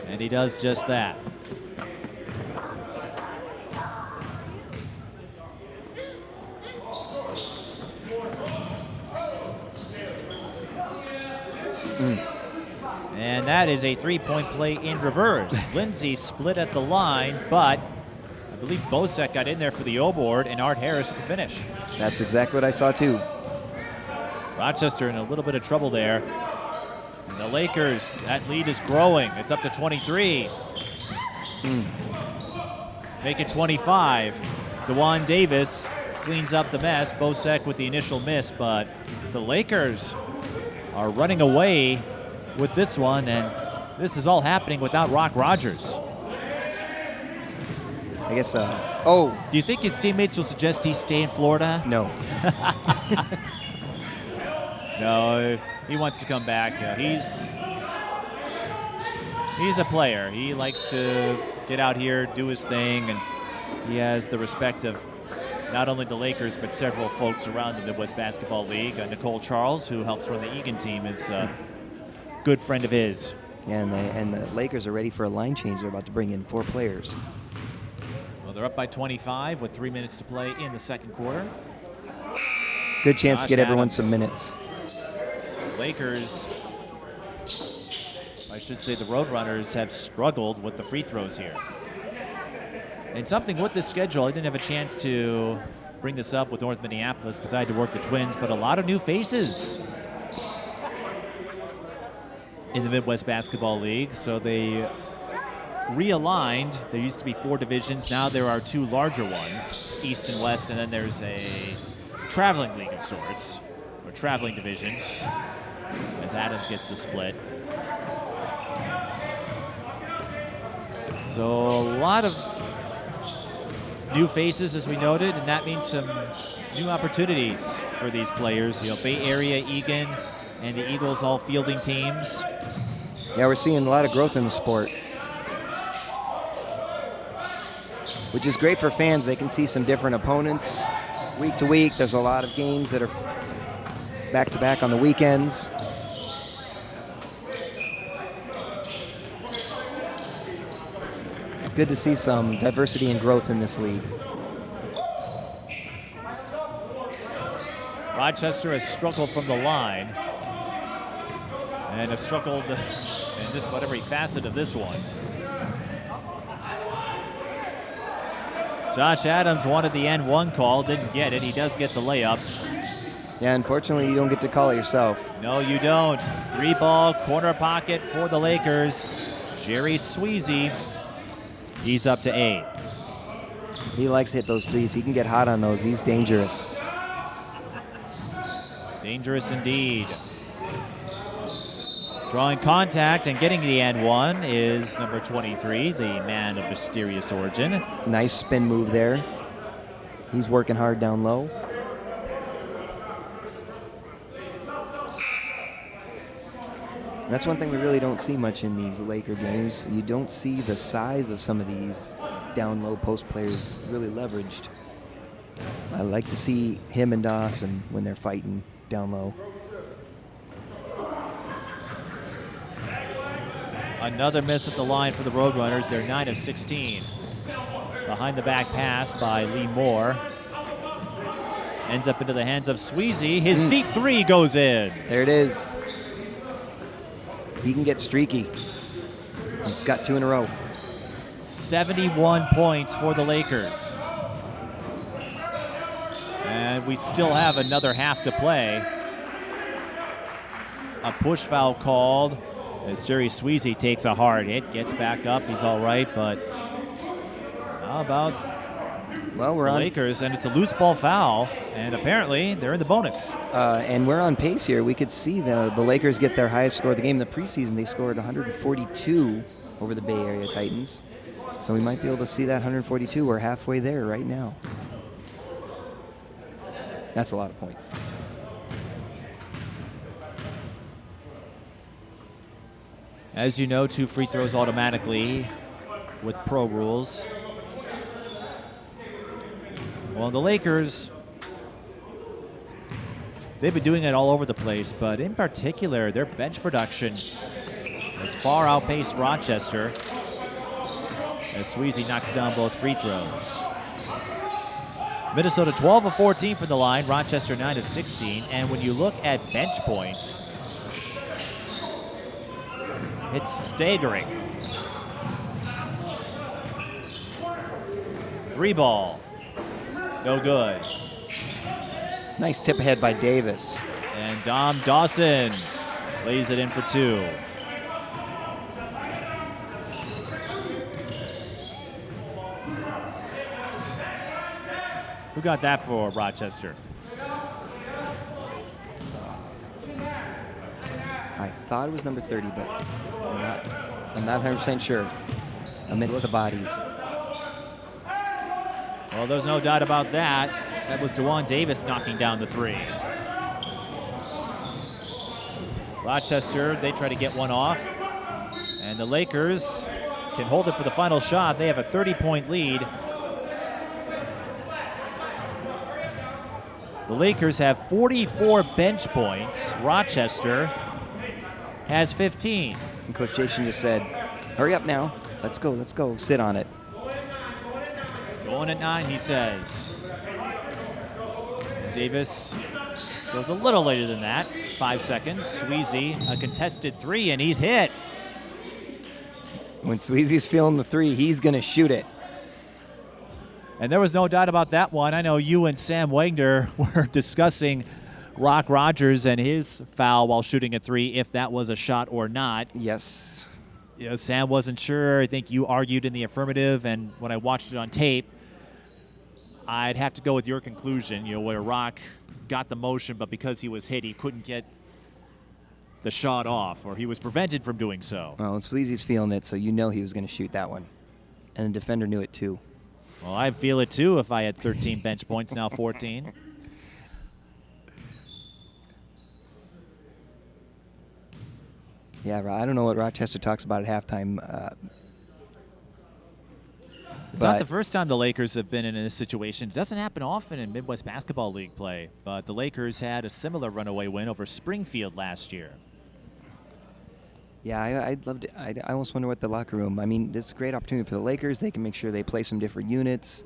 And he does just that. And that is a 3-point play in reverse. Lindsay split at the line, but I believe Bosek got in there for the O-board, and Art Harris at the finish. That's exactly what I saw, too. Rochester in a little bit of trouble there. And the Lakers, that lead is growing. It's up to 23. Make it 25. DeJuan Davis cleans up the mess. Bosek with the initial miss, but the Lakers are running away with this one, and this is all happening without Roc Rogers. I guess, Do you think his teammates will suggest he stay in Florida? No. No, he wants to come back. He's a player. He likes to get out here, do his thing, and he has the respect of not only the Lakers, but several folks around the Midwest Basketball League. Nicole Charles, who helps run the Egan team, is a good friend of his. Yeah, and the Lakers are ready for a line change. They're about to bring in 4 players. Well, they're up by 25 with 3 minutes to play in the second quarter. Good chance to get everyone Adams. some minutes. Lakers, I should say the Roadrunners, have struggled with the free throws here. And something with this schedule, I didn't have a chance to bring this up with North Minneapolis because I had to work the Twins, but a lot of new faces in the Midwest Basketball League. So they realigned. There used to be 4 divisions. Now there are 2 larger ones, East and West, and then there's a traveling league of sorts, or traveling division, as Adams gets the split. So a lot of new faces, as we noted, and that means some new opportunities for these players. Bay Area, Egan, and the Eagles all fielding teams. Yeah, we're seeing a lot of growth in the sport, which is great for fans. They can see some different opponents week to week. There's a lot of games that are back-to-back on the weekends. Good to see some diversity and growth in this league. Rochester has struggled from the line and have struggled in just about every facet of this one. Josh Adams wanted the N1 call, didn't get it. He does get the layup. Yeah, unfortunately, you don't get to call it yourself. No, you don't. 3-ball, corner pocket for the Lakers. Jerry Sweezy, he's up to 8. He likes to hit those threes. He can get hot on those. He's dangerous. Dangerous indeed. Drawing contact and getting the N1 is number 23, the man of mysterious origin. Nice spin move there. He's working hard down low. That's one thing we really don't see much in these Laker games. You don't see the size of some of these down low post players really leveraged. I like to see him and Dawson when they're fighting down low. Another miss at the line for the Roadrunners. They're 9 of 16. Behind the back pass by Lee Moore. Ends up into the hands of Sweezy. His deep 3 goes in. There it is. He can get streaky. He's got 2 in a row. 71 points for the Lakers. And we still have another half to play. A push foul called as Jerry Sweezy takes a hard hit, gets back up. He's all right, but how about well, we're the on Lakers? And it's a loose ball foul, and apparently they're in the bonus. And we're on pace here. We could see the Lakers get their highest score of the game. In the preseason, they scored 142 over the Bay Area Titans. So we might be able to see that 142. We're halfway there right now. That's a lot of points. As you know, 2 free throws automatically with pro rules. Well, the Lakers, they've been doing it all over the place, but in particular, their bench production has far outpaced Rochester as Sweezy knocks down both free throws. Minnesota 12 of 14 from the line, Rochester 9 of 16, and when you look at bench points, it's staggering. 3-ball. No good. Nice tip ahead by Davis. And Dom Dawson lays it in for 2. Who got that for Rochester? I thought it was number 30, but I'm not 100% sure. Amidst the bodies. Well, there's no doubt about that. That was DeJuan Davis knocking down the 3. Rochester, they try to get one off. And the Lakers can hold it for the final shot. They have a 30-point lead. The Lakers have 44 bench points. Rochester has 15. And Coach Jason just said, hurry up now. Let's go. Sit on it. Going at 9, he says. Davis goes a little later than that. 5 seconds. Sweezy, a contested 3, and he's hit. When Sweezy's feeling the 3, he's going to shoot it. And there was no doubt about that one. I know you and Sam Wagner were discussing Roc Rogers and his foul while shooting a 3, if that was a shot or not. Yes. You know, Sam wasn't sure. I think you argued in the affirmative, and when I watched it on tape, I'd have to go with your conclusion, where Roc got the motion, but because he was hit, he couldn't get the shot off, or he was prevented from doing so. Well, Sweezy's feeling it, so you know he was going to shoot that one. And the defender knew it too. Well, I'd feel it too if I had 13 bench points, now 14. Yeah, I don't know what Rochester talks about at halftime. It's not the first time the Lakers have been in this situation. It doesn't happen often in Midwest Basketball League play, but the Lakers had a similar runaway win over Springfield last year. Yeah, I'd love to. I almost wonder what the locker room. I mean, this is a great opportunity for the Lakers. They can make sure they play some different units.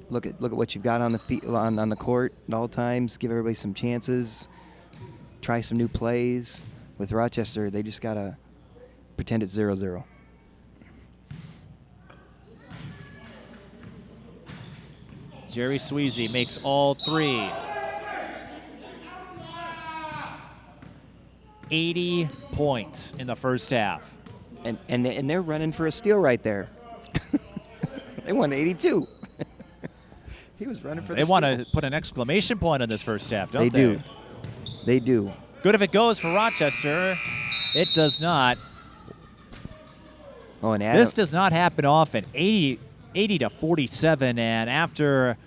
look at what you've got on the on the court at all times. Give everybody some chances. Try some new plays. With Rochester, they just gotta pretend it's 0-0. Jerry Sweezy makes all three. 80 points in the first half. And they're running for a steal right there. They won 82. He was running for the steal. They want to put an exclamation point on this first half, don't they? They do. They do. Good if it goes for Rochester. It does not. Oh, and this does not happen often. 80 to 47, and after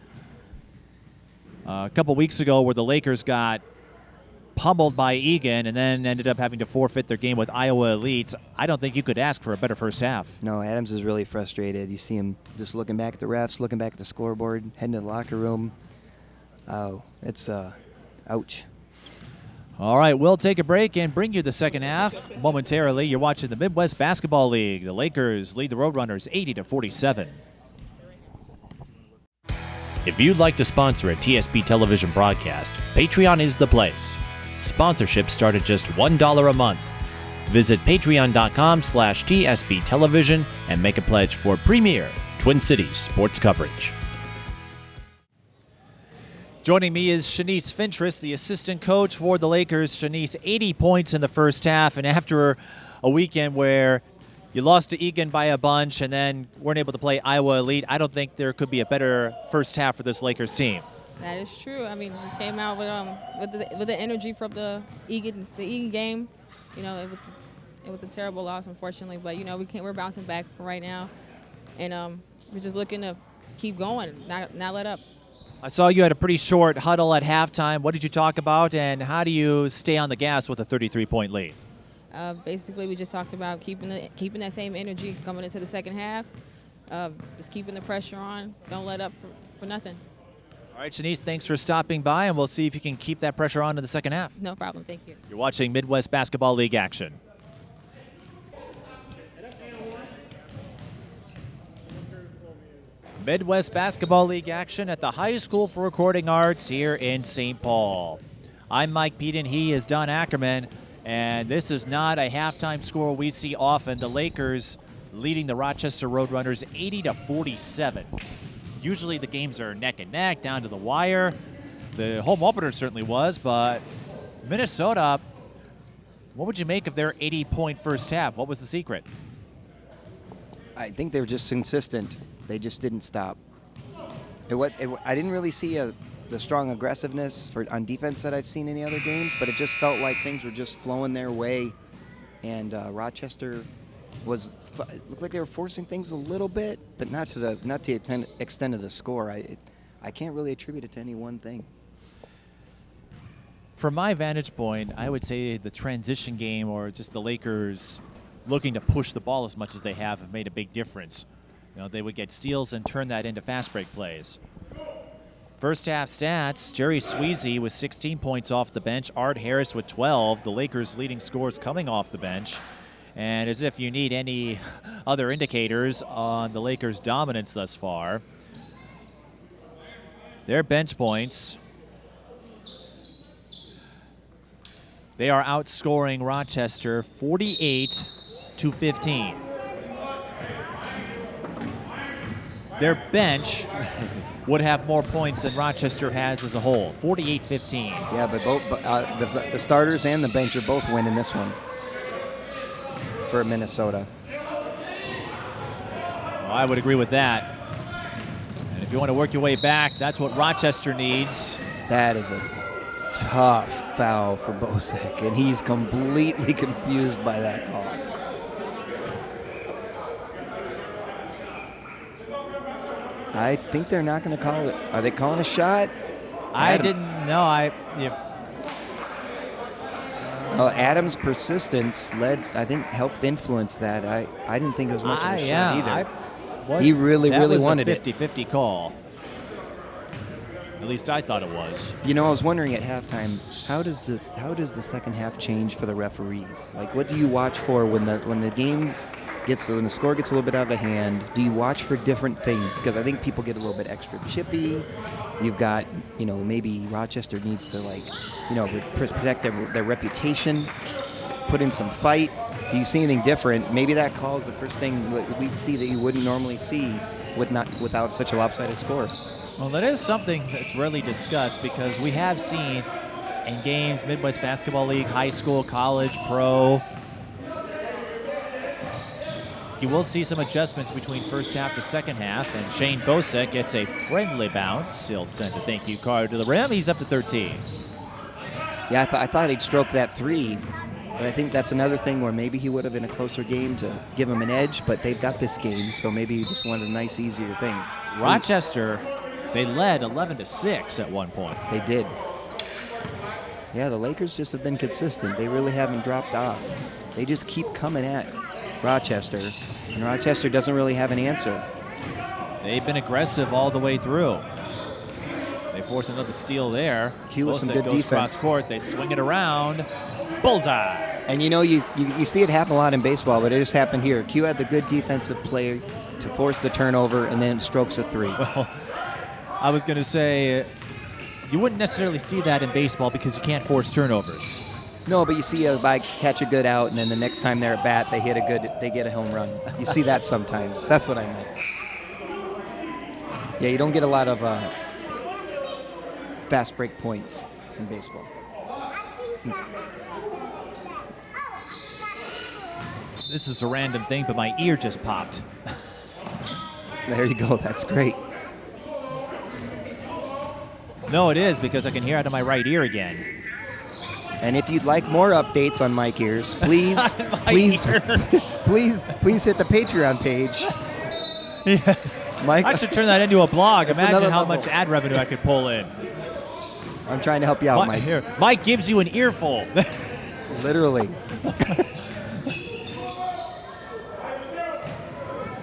a couple weeks ago where the Lakers got pummeled by Egan and then ended up having to forfeit their game with Iowa Elite, I don't think you could ask for a better first half. No, Adams is really frustrated. You see him just looking back at the refs, looking back at the scoreboard, heading to the locker room. Oh, it's ouch. All right, we'll take a break and bring you the second half momentarily. You're watching the Midwest Basketball League. The Lakers lead the Roadrunners 80 to 47. If you'd like to sponsor a TSP television broadcast, Patreon is the place. Sponsorships start at just $1 a month. Visit patreon.com/TSP television and make a pledge for premier Twin Cities sports coverage. Joining me is Shanice Fentress, the assistant coach for the Lakers. Shanice, 80 points in the first half, and after a weekend where you lost to Egan by a bunch and then weren't able to play Iowa Elite, I don't think there could be a better first half for this Lakers team. That is true. I mean, we came out with the energy from the Egan game. You know, it was a terrible loss, unfortunately, but you know we're bouncing back right now, and we're just looking to keep going, not let up. I saw you had a pretty short huddle at halftime. What did you talk about, and how do you stay on the gas with a 33-point lead? Basically, we just talked about keeping that same energy coming into the second half, just keeping the pressure on. Don't let up for nothing. All right, Shanice, thanks for stopping by, and we'll see if you can keep that pressure on in the second half. No problem. Thank you. You're watching Midwest Basketball League action. Midwest Basketball League action at the High School for Recording Arts here in St. Paul. I'm Mike Peden. He is Don Ackerman. And this is not a halftime score we see often. The Lakers leading the Rochester Roadrunners 80 to 47. Usually the games are neck and neck, down to the wire. The home opener certainly was, but Minnesota, what would you make of their 80-point first half? What was the secret? I think they were just consistent. They just didn't stop. I didn't really see the strong aggressiveness on defense that I've seen in the other games, but it just felt like things were just flowing their way, and Rochester looked like they were forcing things a little bit, but not to the extent of the score. I can't really attribute it to any one thing. From my vantage point, I would say the transition game or just the Lakers looking to push the ball as much as they have made a big difference. You know, they would get steals and turn that into fast break plays. First half stats, Jerry Sweezy with 16 points off the bench, Art Harris with 12, the Lakers leading scorers coming off the bench. And as if you need any other indicators on the Lakers' dominance thus far, their bench points, they are outscoring Rochester 48 to 15. Their bench would have more points than Rochester has as a whole, 48-15. Yeah, but the starters and the bench are both winning this one for Minnesota. Well, I would agree with that. And if you want to work your way back, that's what Rochester needs. That is a tough foul for Bosek, and he's completely confused by that call. I think they're not going to call it. Are they calling a shot? I didn't know. Adams' persistence helped influence that. I didn't think it was much of a shot either. He really wanted it. That was a 50-50 call. At least I thought it was. You know, I was wondering at halftime, how does the second half change for the referees? Like, what do you watch for when the game when the score gets a little bit out of hand, do you watch for different things? Because I think people get a little bit extra chippy. You've got, maybe Rochester needs to protect their reputation, put in some fight. Do you see anything different? Maybe that calls the first thing we'd see that you wouldn't normally see without such a lopsided score. Well, that is something that's rarely discussed because we have seen in games, Midwest Basketball League, high school, college, pro, you will see some adjustments between first half to second half, and Shane Bosek gets a friendly bounce. He'll send a thank you card to the rim. He's up to 13. Yeah, I thought he'd stroke that 3, but I think that's another thing where maybe he would have been a closer game to give him an edge, but they've got this game, so maybe he just wanted a nice, easier thing. Rochester, they led 11-6 at one point. They did. Yeah, the Lakers just have been consistent. They really haven't dropped off. They just keep coming at Rochester, and Rochester doesn't really have an answer. They've been aggressive all the way through. They force another steal there. Q with some good goes defense. Cross court. They swing it around. Bullseye. And you see it happen a lot in baseball, but it just happened here. Q had the good defensive play to force the turnover, and then strokes a 3. Well, I was going to say, you wouldn't necessarily see that in baseball because you can't force turnovers. No, but you see a guy catch a good out, and then the next time they're at bat, they get a home run. You see that sometimes. That's what I meant. Yeah, you don't get a lot of fast break points in baseball. This is a random thing, but my ear just popped. There you go. That's great. No, it is because I can hear out of my right ear again. And if you'd like more updates on Mike Ears, please hit the Patreon page. Yes. Mike, I should turn that into a blog. That's Imagine another how level. much ad revenue I could pull in. I'm trying to help you out, Mike. Here, Mike gives you an earful. Literally.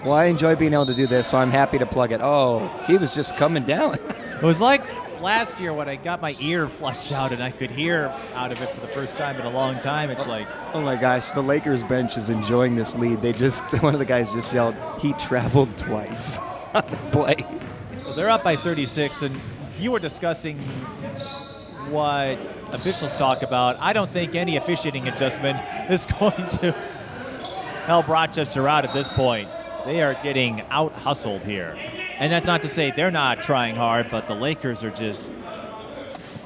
Well, I enjoy being able to do this, so I'm happy to plug it. Oh, he was just coming down. It was like last year when I got my ear flushed out and I could hear out of it for the first time in a long time. It's like, Oh my gosh, the Lakers bench is enjoying this lead. One of the guys just yelled, he traveled twice on the play. well, they're up by 36, and you were discussing what officials talk about. I don't think any officiating adjustment is going to help Rochester out at this point. They are getting out-hustled here. And that's not to say they're not trying hard, but the Lakers are just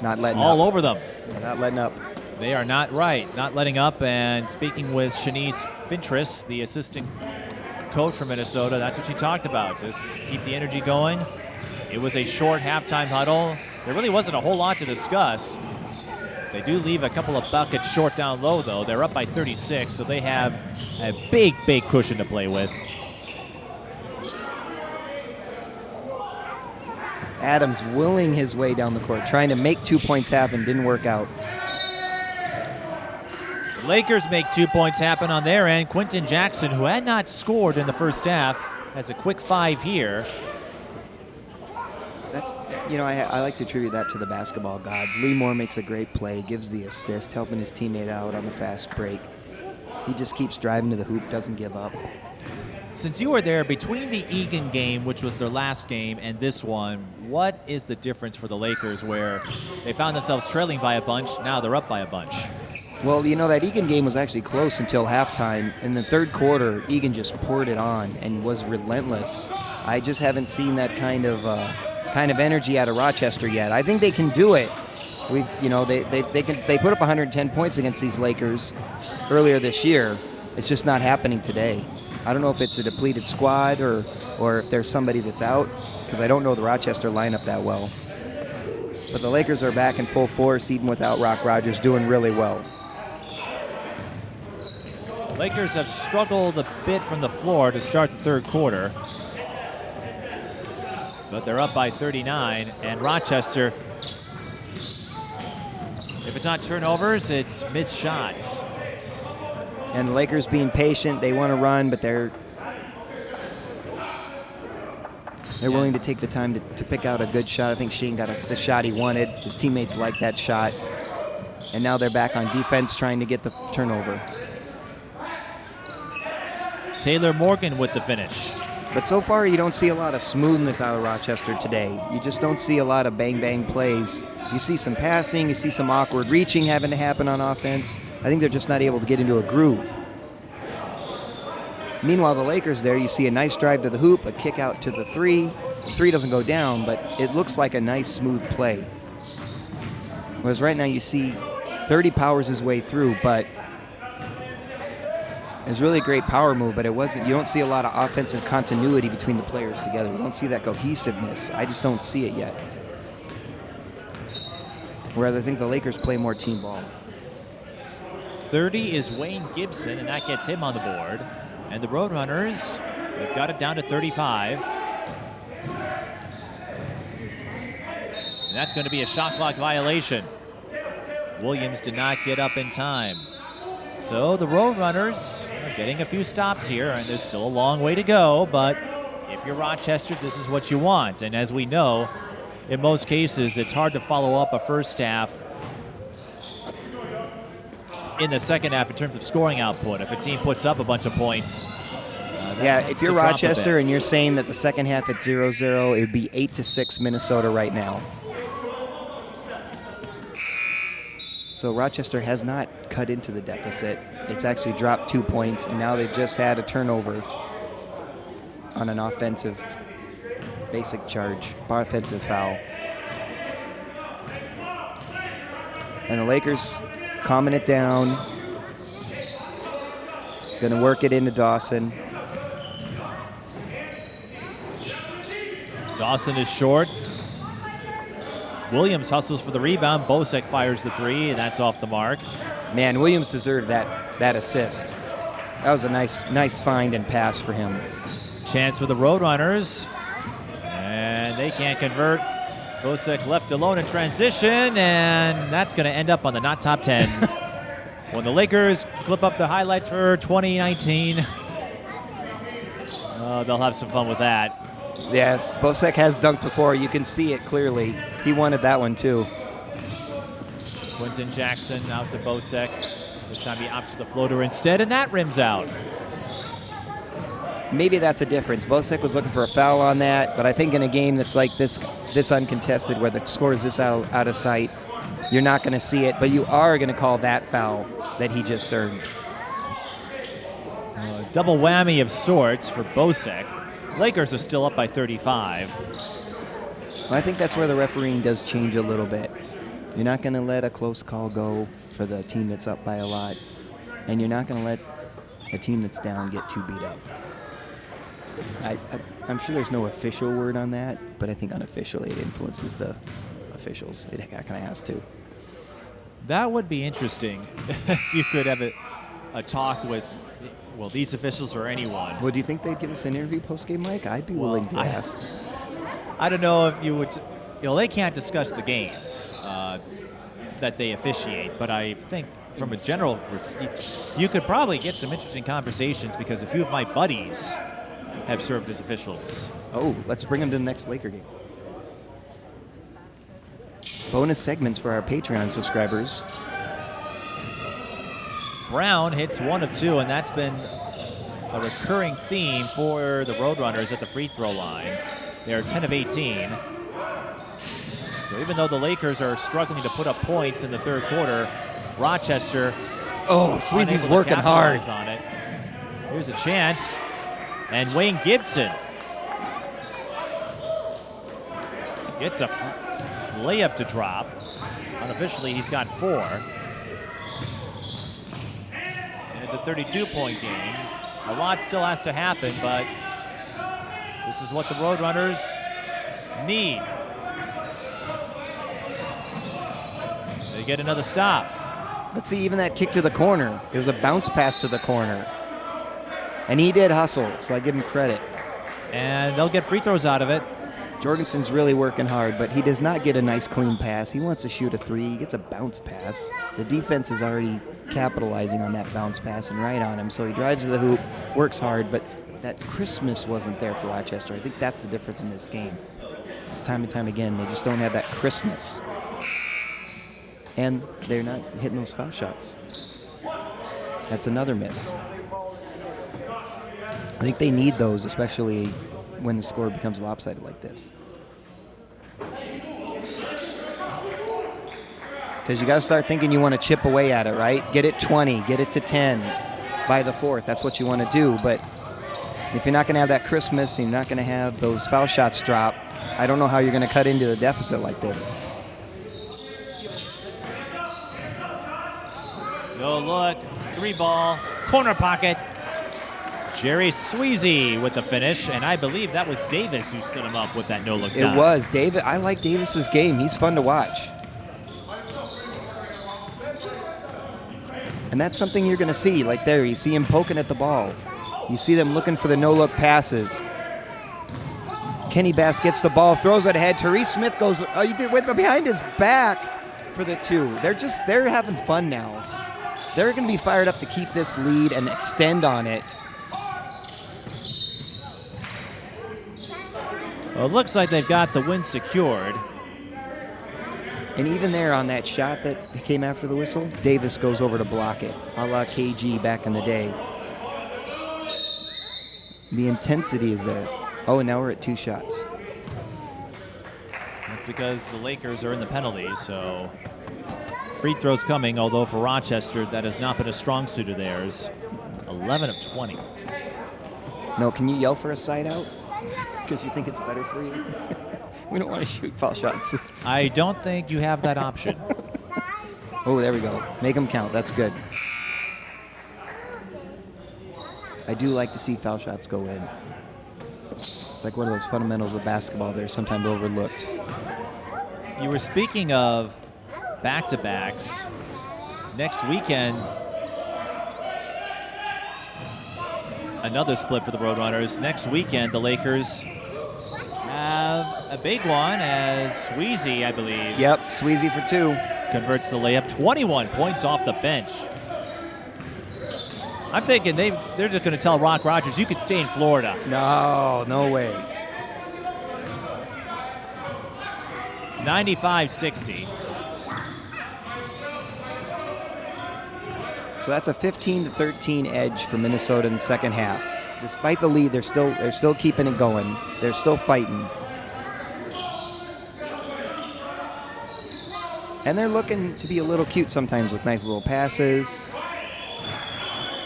Not letting all up. over them. They're not letting up. They are not letting up. And speaking with Shanice Fintris, the assistant coach from Minnesota, that's what she talked about. Just keep the energy going. It was a short halftime huddle. There really wasn't a whole lot to discuss. They do leave a couple of buckets short down low, though. They're up by 36, so they have a big, big cushion to play with. Adams willing his way down the court, trying to make 2 points happen, didn't work out. The Lakers make 2 points happen on their end. Quentin Jackson, who had not scored in the first half, has a quick 5 here. That's, I like to attribute that to the basketball gods. Lee Moore makes a great play, gives the assist, helping his teammate out on the fast break. He just keeps driving to the hoop, doesn't give up. Since you were there, between the Egan game, which was their last game, and this one, what is the difference for the Lakers where they found themselves trailing by a bunch, now they're up by a bunch? Well, that Egan game was actually close until halftime. In the third quarter, Egan just poured it on and was relentless. I just haven't seen that kind of energy out of Rochester yet. I think they can do it. They put up 110 points against these Lakers earlier this year. It's just not happening today. I don't know if it's a depleted squad or if there's somebody that's out, because I don't know the Rochester lineup that well. But the Lakers are back in full force, even without Roc Rogers, doing really well. The Lakers have struggled a bit from the floor to start the third quarter. But they're up by 39, and Rochester, if it's not turnovers, it's missed shots. And the Lakers being patient, they want to run, but they're willing to take the time to pick out a good shot. I think Sheen got the shot he wanted. His teammates like that shot. And now they're back on defense trying to get the turnover. Taylor Morgan with the finish. But so far, you don't see a lot of smoothness out of Rochester today. You just don't see a lot of bang-bang plays. You see some passing, you see some awkward reaching having to happen on offense. I think they're just not able to get into a groove. Meanwhile, the Lakers there, you see a nice drive to the hoop, a kick out to the three. The three doesn't go down, but it looks like a nice, smooth play. Whereas right now you see 30 powers his way through, but it was really a great power move, but it wasn't. You don't see a lot of offensive continuity between the players together. You don't see that cohesiveness. I just don't see it yet. Whereas I think the Lakers play more team ball. 30 is Wayne Gibson, and that gets him on the board. And the Roadrunners have got it down to 35. And that's going to be a shot clock violation. Williams did not get up in time. So the Roadrunners are getting a few stops here, and there's still a long way to go, but if you're Rochester, this is what you want. And as we know, in most cases, it's hard to follow up a first half in the second half in terms of scoring output. If a team puts up a bunch of points, yeah, if you're Rochester and you're saying that the second half at 0-0, it would be 8-6 Minnesota right now. So Rochester has not cut into the deficit. It's actually dropped 2 points, and now they've just had a turnover on an offensive basic charge, offensive foul. And the Lakers calming it down. Gonna work it into Dawson. Dawson is short. Williams hustles for the rebound. Bosek fires the three, and that's off the mark. Man, Williams deserved that assist. That was a nice find and pass for him. Chance for the Roadrunners, and they can't convert. Bosek left alone in transition, and that's going to end up on the not top 10. When the Lakers clip up the highlights for 2019, they'll have some fun with that. Yes, Bosek has dunked before. You can see it clearly. He wanted that one too. Quentin Jackson out to Bosek. This time he opts for the floater instead, and that rims out. Maybe that's a difference. Bosek was looking for a foul on that, but I think in a game that's like this uncontested, where the score is this out of sight, you're not going to see it, but you are going to call that foul that he just served. Double whammy of sorts for Bosek. Lakers are still up by 35. So I think that's where the refereeing does change a little bit. You're not going to let a close call go for the team that's up by a lot, and you're not going to let a team that's down get too beat up. I'm sure there's no official word on that, but I think unofficially it influences the officials. It kind of has to. That would be interesting. You could have a talk with, well, these officials or anyone. Well, do you think they'd give us an interview post-game, Mike? I'd be willing to ask. I don't know if you would. They can't discuss the games that they officiate, but I think from a general, you could probably get some interesting conversations, because a few of my buddies have served as officials. Oh, let's bring them to the next Laker game. Bonus segments for our Patreon subscribers. Brown hits 1 of 2, and that's been a recurring theme for the Roadrunners at the free throw line. They are 10 of 18. So even though the Lakers are struggling to put up points in the third quarter, Rochester, Sweezy's working hard on it. Here's a chance, and Wayne Gibson gets a layup to drop. Unofficially, he's got 4. And it's a 32-point game. A lot still has to happen, but this is what the Roadrunners need. They get another stop. Let's see, even that kick to the corner. It was a bounce pass to the corner. And he did hustle, so I give him credit. And they'll get free throws out of it. Jorgensen's really working hard, but he does not get a nice clean pass. He wants to shoot a 3. He gets a bounce pass. The defense is already capitalizing on that bounce pass and right on him. So he drives to the hoop, works hard, but that crispness wasn't there for Rochester. I think that's the difference in this game. It's time and time again, they just don't have that crispness. And they're not hitting those foul shots. That's another miss. think they need those, especially when the score becomes lopsided like this. Because you got to start thinking you want to chip away at it, right? Get it 20, get it to 10 by the fourth. That's what you want to do. But if you're not going to have that Christmas and you're not going to have those foul shots drop, I don't know how you're going to cut into the deficit like this. No look, 3-ball, corner pocket. Jerry Sweezy with the finish, and I believe that was Davis who set him up with that no-look dive. It was. David. I like Davis's game. He's fun to watch. And that's something you're going to see. Like there, you see him poking at the ball. You see them looking for the no-look passes. Kenny Bass gets the ball, throws it ahead. Therese Smith goes behind his back for the 2. They're having fun now. They're going to be fired up to keep this lead and extend on it. Well, it looks like they've got the win secured. And even there on that shot that came after the whistle, Davis goes over to block it, a la KG back in the day. The intensity is there. Oh, and now we're at 2 shots. That's because the Lakers are in the penalties, so free throws coming, although for Rochester, that has not been a strong suit of theirs. 11 of 20. No, can you yell for a side out? Because you think it's better for you? We don't want to shoot foul shots. I don't think you have that option. Oh, there we go. Make them count. That's good. I do like to see foul shots go in. It's like one of those fundamentals of basketball that are sometimes overlooked. You were speaking of back-to-backs. Next weekend, another split for the Roadrunners. Next weekend, the Lakers have a big one as Sweezy, I believe. Yep, Sweezy for 2. Converts the layup. 21 points off the bench. I'm thinking they're just going to tell Roc Rogers, you could stay in Florida. No way. 95-60. So that's a 15-13 edge for Minnesota in the second half. Despite the lead, they're still keeping it going. They're still fighting. And they're looking to be a little cute sometimes with nice little passes.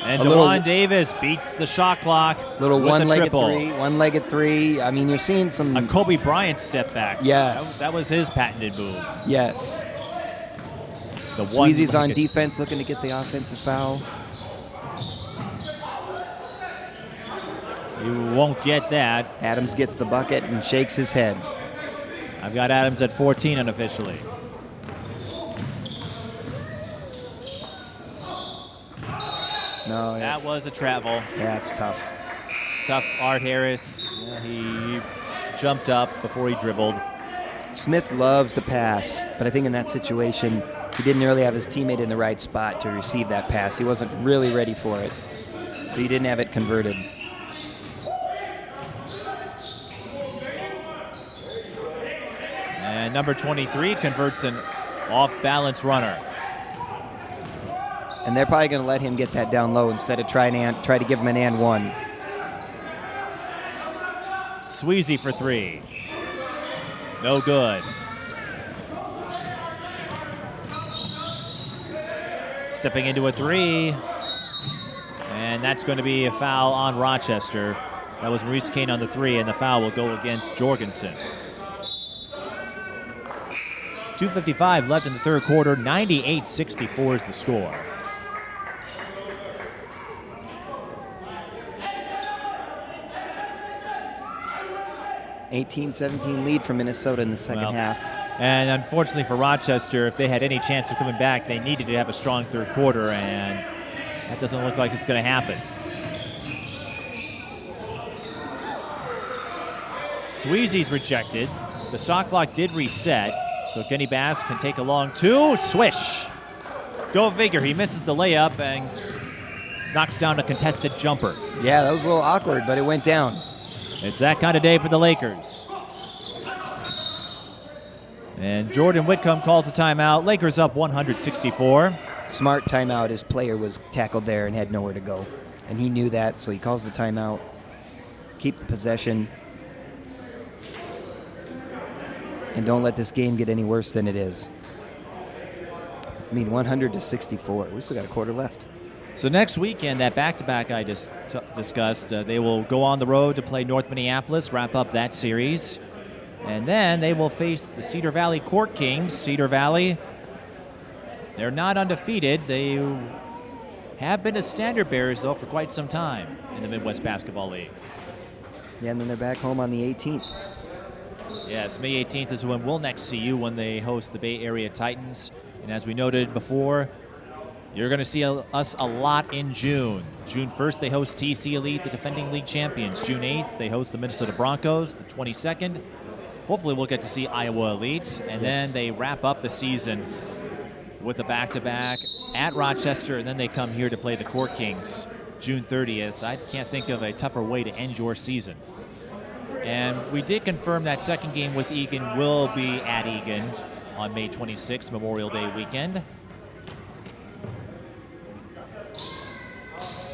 And DeJuan Davis beats the shot clock. Little with one-legged triple. three. One-legged 3. I mean, you're seeing some. A Kobe Bryant step back. Yes. That was his patented move. Yes. Sweezy's on defense looking to get the offensive foul. You won't get that. Adams gets the bucket and shakes his head. I've got Adams at 14 unofficially. No, that was a travel. Yeah, it's tough. Tough. Art Harris, he jumped up before he dribbled. Smith loves to pass, but I think in that situation, he didn't really have his teammate in the right spot to receive that pass. He wasn't really ready for it, so he didn't have it converted. And number 23 converts an off-balance runner. And they're probably going to let him get that down low instead of try to give him an and one. Sweezy for 3. No good. Stepping into a 3. And that's going to be a foul on Rochester. That was Maurice Kane on the 3, and the foul will go against Jorgensen. 2:55 left in the third quarter. 98-64 is the score. (18-17) lead for Minnesota in the second half. And unfortunately for Rochester, if they had any chance of coming back, they needed to have a strong third quarter, and that doesn't look like it's going to happen. Sweezy's rejected. The shot clock did reset, so Kenny Bass can take a long 2. Swish. Go figure. He misses the layup and knocks down a contested jumper. Yeah, that was a little awkward, but it went down. It's that kind of day for the Lakers. And Jordan Whitcomb calls the timeout. Lakers up 164. Smart timeout. His player was tackled there and had nowhere to go. And he knew that, so he calls the timeout. keep the possession, and don't let this game get any worse than it is. I mean, 100-64. We still got a quarter left. So next weekend, that back-to-back I just discussed, they will go on the road to play North Minneapolis, wrap up that series. And then they will face the Cedar Valley Court Kings. Cedar Valley, they're not undefeated. They have been the standard bearers, though, for quite some time in the Midwest Basketball League. Yeah, and then they're back home on the 18th. Yes, May 18th is when we'll next see you when they host the Bay Area Titans. And as we noted before, you're going to see us a lot in June. June 1st, they host TC Elite, the defending league champions. June 8th, they host the Minnesota Broncos. The 22nd, hopefully we'll get to see Iowa Elite. And then they wrap up the season with a back-to-back at Rochester, and then they come here to play the Court Kings June 30th. I can't think of a tougher way to end your season. And we did confirm that second game with Egan will be at Egan on May 26th, Memorial Day weekend.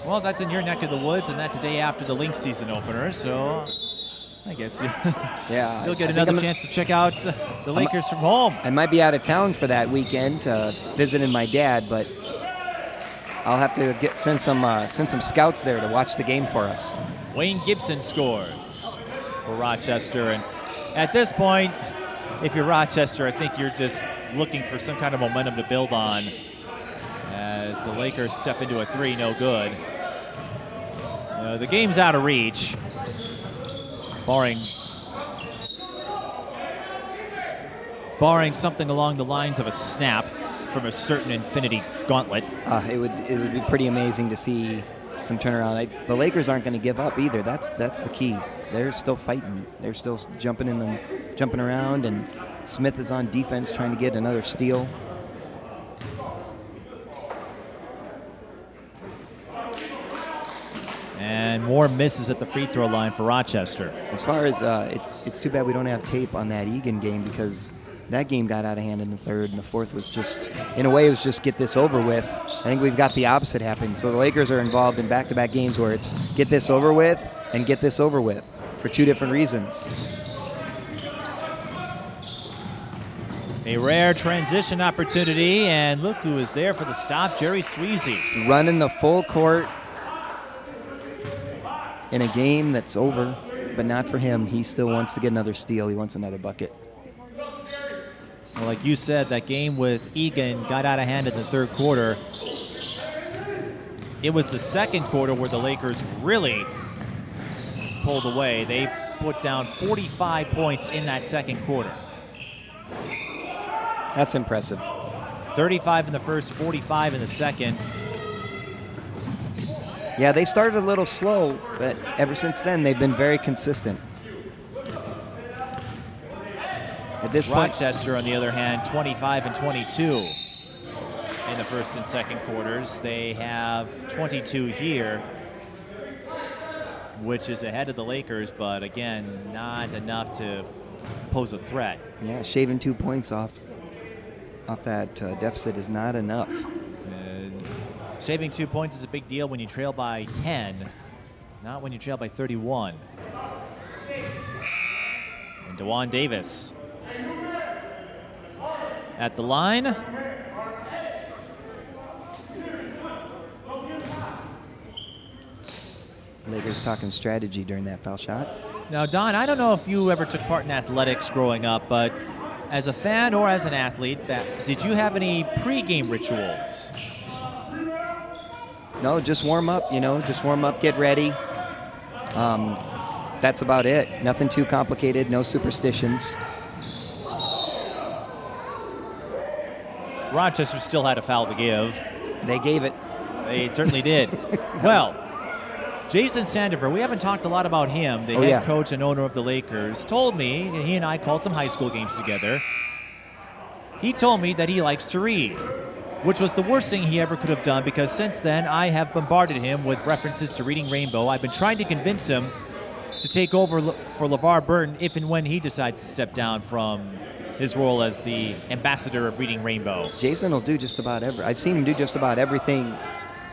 Well, that's in your neck of the woods, and that's a day after the Lynx season opener, so I guess yeah, you'll get another chance to check out the Lakers from home. I might be out of town for that weekend visiting my dad, but I'll have to send some scouts there to watch the game for us. Wayne Gibson scores for Rochester, and at this point, if you're Rochester, I think you're just looking for some kind of momentum to build on. As the Lakers step into a three, no good. The game's out of reach, barring something along the lines of a snap from a certain infinity gauntlet. It would be pretty amazing to see some turnaround. The Lakers aren't going to give up either. That's the key. They're still fighting. They're still jumping around, and Smith is on defense trying to get another steal. And more misses at the free throw line for Rochester. As far as it's too bad we don't have tape on that Egan game, because that game got out of hand in the third, and the fourth was just, in a way, it was just get this over with. I think we've got the opposite happening. So the Lakers are involved in back-to-back games where it's get this over with and get this over with for two different reasons. A rare transition opportunity, and look who is there for the stop, Jerry Sweezy. He's running the full court in a game that's over, but not for him. He still wants to get another steal. He wants another bucket. Well, like you said, that game with Egan got out of hand in the third quarter. It was the second quarter where the Lakers really pulled away. They put down 45 points in that second quarter. That's impressive. 35 in the first, 45 in the second. Yeah, they started a little slow, but ever since then, they've been very consistent. At this point, Rochester, on the other hand, 25 and 22 in the first and second quarters. They have 22 here, which is ahead of the Lakers, but again, not enough to pose a threat. Yeah, shaving 2 points off that deficit is not enough. Shaving 2 points is a big deal when you trail by 10, not when you trail by 31. And DeJuan Davis at the line. Lakers talking strategy during that foul shot. Now, Don, I don't know if you ever took part in athletics growing up, but as a fan or as an athlete, did you have any pregame rituals? No, just warm up, just warm up, get ready. That's about it. Nothing too complicated, no superstitions. Rochester still had a foul to give. They gave it. They certainly did. Well, Jason Sandifer, we haven't talked a lot about him, the head coach and owner of the Lakers, told me, he and I called some high school games together, he told me that he likes to read, which was the worst thing he ever could have done, because since then I have bombarded him with references to Reading Rainbow. I've been trying to convince him to take over for LeVar Burton if and when he decides to step down from his role as the ambassador of Reading Rainbow. Jason will do just about I've seen him do just about everything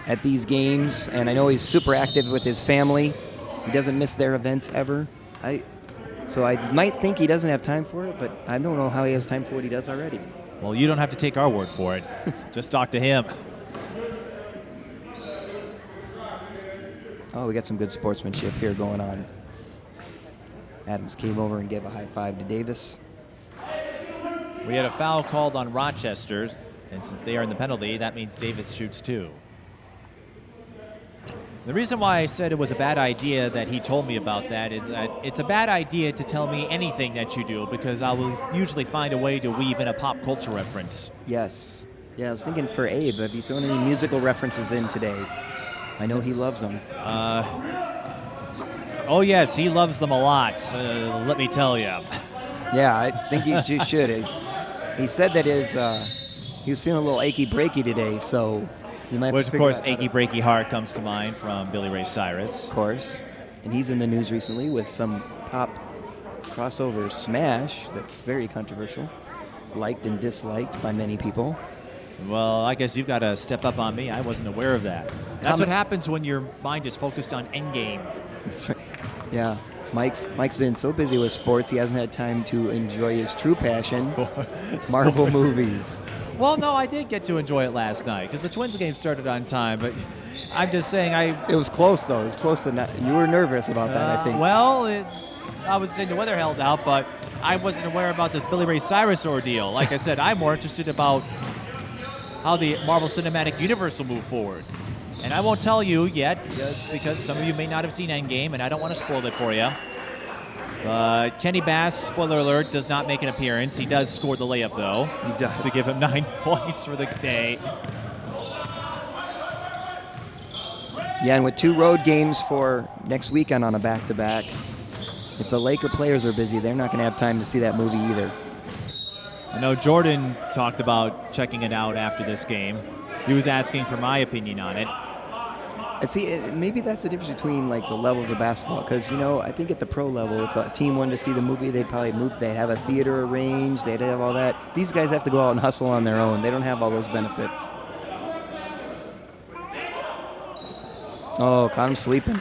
at these games, and I know he's super active with his family. He doesn't miss their events ever. So I might think he doesn't have time for it, but I don't know how he has time for what he does already. Well, you don't have to take our word for it. Just talk to him. Oh, we got some good sportsmanship here going on. Adams came over and gave a high five to Davis. We had a foul called on Rochester, and since they are in the penalty, that means Davis shoots 2. The reason why I said it was a bad idea that he told me about that is that it's a bad idea to tell me anything that you do, because I will usually find a way to weave in a pop culture reference. Yes. Yeah, I was thinking for Abe, have you thrown any musical references in today? I know he loves them. Oh, yes, he loves them a lot, let me tell you. Yeah, I think he just should. He said that he was feeling a little achy-breaky today, so you might have Which, to of figure course, out how Achy Breaky Heart comes to mind from Billy Ray Cyrus. Of course. And he's in the news recently with some pop crossover smash that's very controversial, liked and disliked by many people. Well, I guess you've got to step up on me. I wasn't aware of that. That's what happens when your mind is focused on Endgame. That's right. Yeah. Mike's been so busy with sports, he hasn't had time to enjoy his true passion, Marvel movies. Well, no, I did get to enjoy it last night because the Twins game started on time, but I'm just saying It was close, though. It was close to not. You were nervous about that, I think. Well, I was saying the weather held out, but I wasn't aware about this Billy Ray Cyrus ordeal. Like I said, I'm more interested about how the Marvel Cinematic Universe will move forward. And I won't tell you yet, just because some of you may not have seen Endgame, and I don't want to spoil it for you. But Kenny Bass, spoiler alert, does not make an appearance. He does score the layup, though. He does. To give him 9 points for the day. Yeah, and with 2 road games for next weekend on a back-to-back, if the Laker players are busy, they're not going to have time to see that movie either. I know Jordan talked about checking it out after this game. He was asking for my opinion on it. See, maybe that's the difference between like the levels of basketball, because I think at the pro level, if a team wanted to see the movie, they'd probably move. They'd have a theater arranged. They'd have all that. These guys have to go out and hustle on their own. They don't have all those benefits. Oh, caught him sleeping.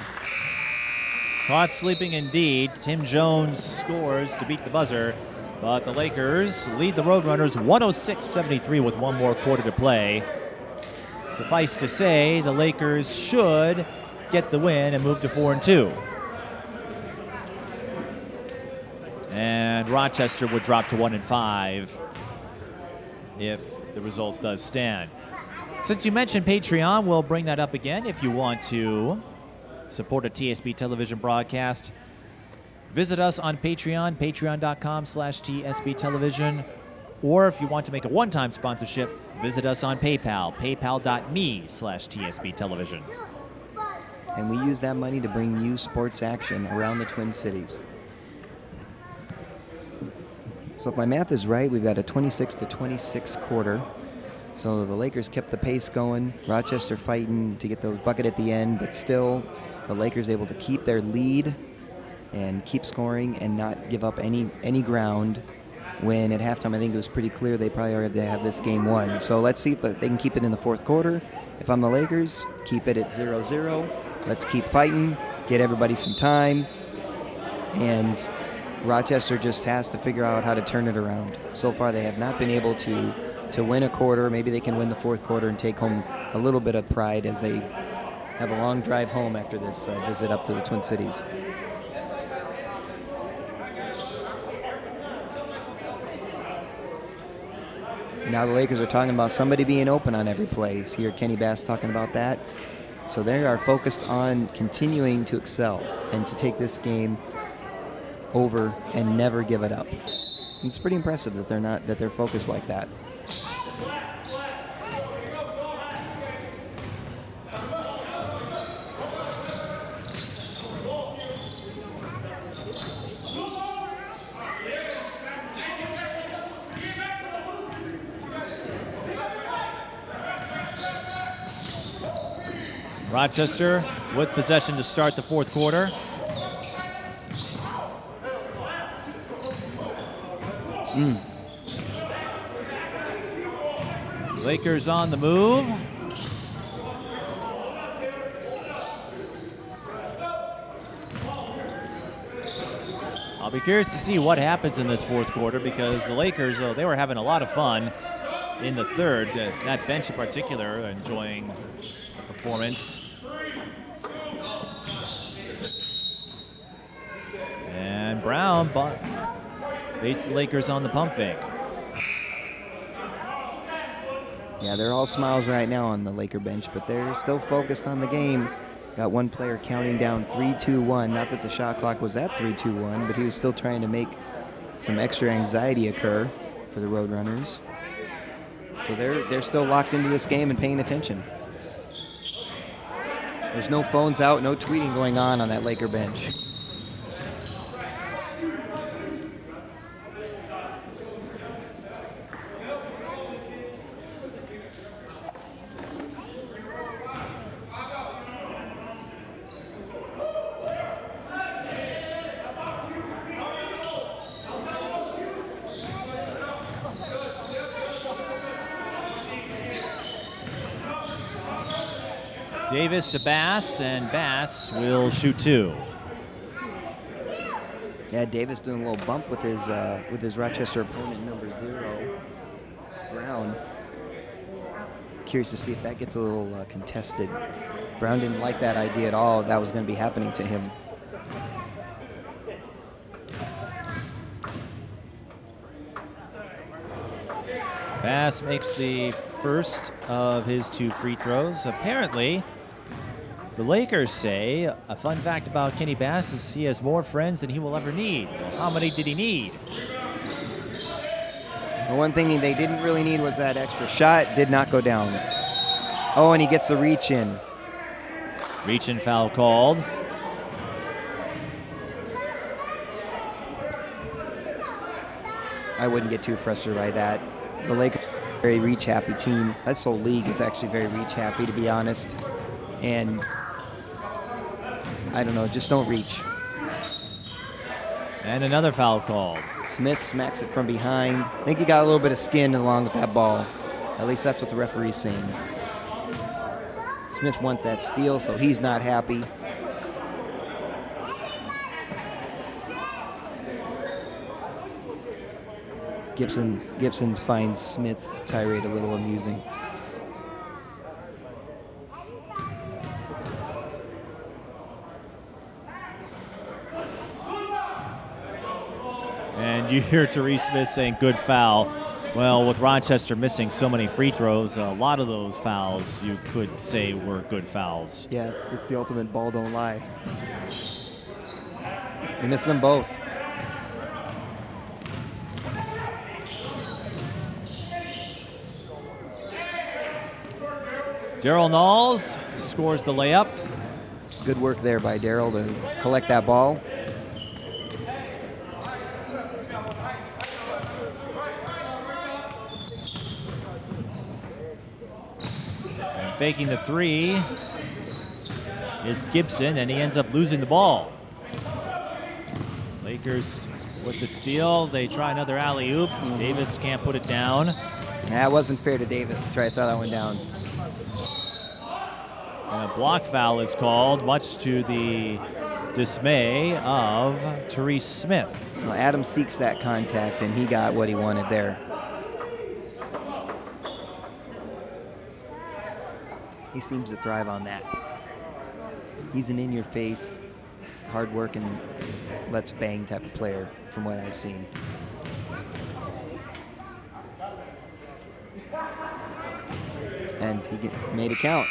Caught sleeping indeed. Tim Jones scores to beat the buzzer, but the Lakers lead the Roadrunners 106-73 with 1 more quarter to play. Suffice to say, the Lakers should get the win and move to 4-2. And Rochester would drop to 1-5 if the result does stand. Since you mentioned Patreon, we'll bring that up again. If you want to support a TSB television broadcast, visit us on Patreon, patreon.com/TSB television. Or if you want to make a one-time sponsorship, visit us on PayPal, paypal.me/TSB television. And we use that money to bring you sports action around the Twin Cities. So if my math is right, we've got a 26-26 quarter. So the Lakers kept the pace going. Rochester fighting to get the bucket at the end, but still the Lakers able to keep their lead and keep scoring and not give up any ground. When at halftime, I think it was pretty clear they probably already have to have this game won. So let's see if they can keep it in the 4th quarter. If I'm the Lakers, keep it at 0-0. Let's keep fighting, get everybody some time. And Rochester just has to figure out how to turn it around. So far, they have not been able to win a quarter. Maybe they can win the 4th quarter and take home a little bit of pride as they have a long drive home after this visit up to the Twin Cities. Now the Lakers are talking about somebody being open on every play. So here Kenny Bass talking about that. So they are focused on continuing to excel and to take this game over and never give it up. And it's pretty impressive that they're focused like that. Rochester with possession to start the 4th quarter. Lakers on the move. I'll be curious to see what happens in this fourth quarter because the Lakers, they were having a lot of fun in the third. That bench in particular enjoying the performance. And Brown baits the Lakers on the pump fake. Yeah, they're all smiles right now on the Laker bench, but they're still focused on the game. Got one player counting down 3-2-1. Not that the shot clock was at 3-2-1, but he was still trying to make some extra anxiety occur for the Roadrunners. So they're still locked into this game and paying attention. There's no phones out, no tweeting going on that Laker bench. Davis to Bass, and Bass will shoot 2. Yeah, Davis doing a little bump with his Rochester opponent, number 0, Brown. Curious to see if that gets a little contested. Brown didn't like that idea at all. That was going to be happening to him. Bass makes the first of his 2 free throws. Apparently, the Lakers say a fun fact about Kenny Bass is he has more friends than he will ever need. Well, how many did he need? The one thing they didn't really need was that extra shot. Did not go down. Oh, and he gets the reach in. Reach and foul called. I wouldn't get too frustrated by that. The Lakers are a very reach happy team. This whole league is actually very reach happy, to be honest. And I don't know, just don't reach. And another foul called. Smith smacks it from behind. I think he got a little bit of skin along with that ball. At least that's what the referee's saying. Smith wants that steal, so he's not happy. Gibson finds Smith's tirade a little amusing. And you hear Therese Smith saying good foul. Well, with Rochester missing so many free throws, a lot of those fouls you could say were good fouls. Yeah, it's the ultimate ball don't lie. He missed them both. Daryl Knowles scores the layup. Good work there by Daryl to collect that ball. And faking the 3 is Gibson, and he ends up losing the ball. Lakers with the steal. They try another alley-oop. Davis can't put it down. That wasn't fair to Davis to try to throw that one down. And a block foul is called, much to the dismay of Therese Smith. Well, Adam seeks that contact, and he got what he wanted there. He seems to thrive on that. He's an in-your-face, hard-working, let's bang type of player, from what I've seen. And he made it count.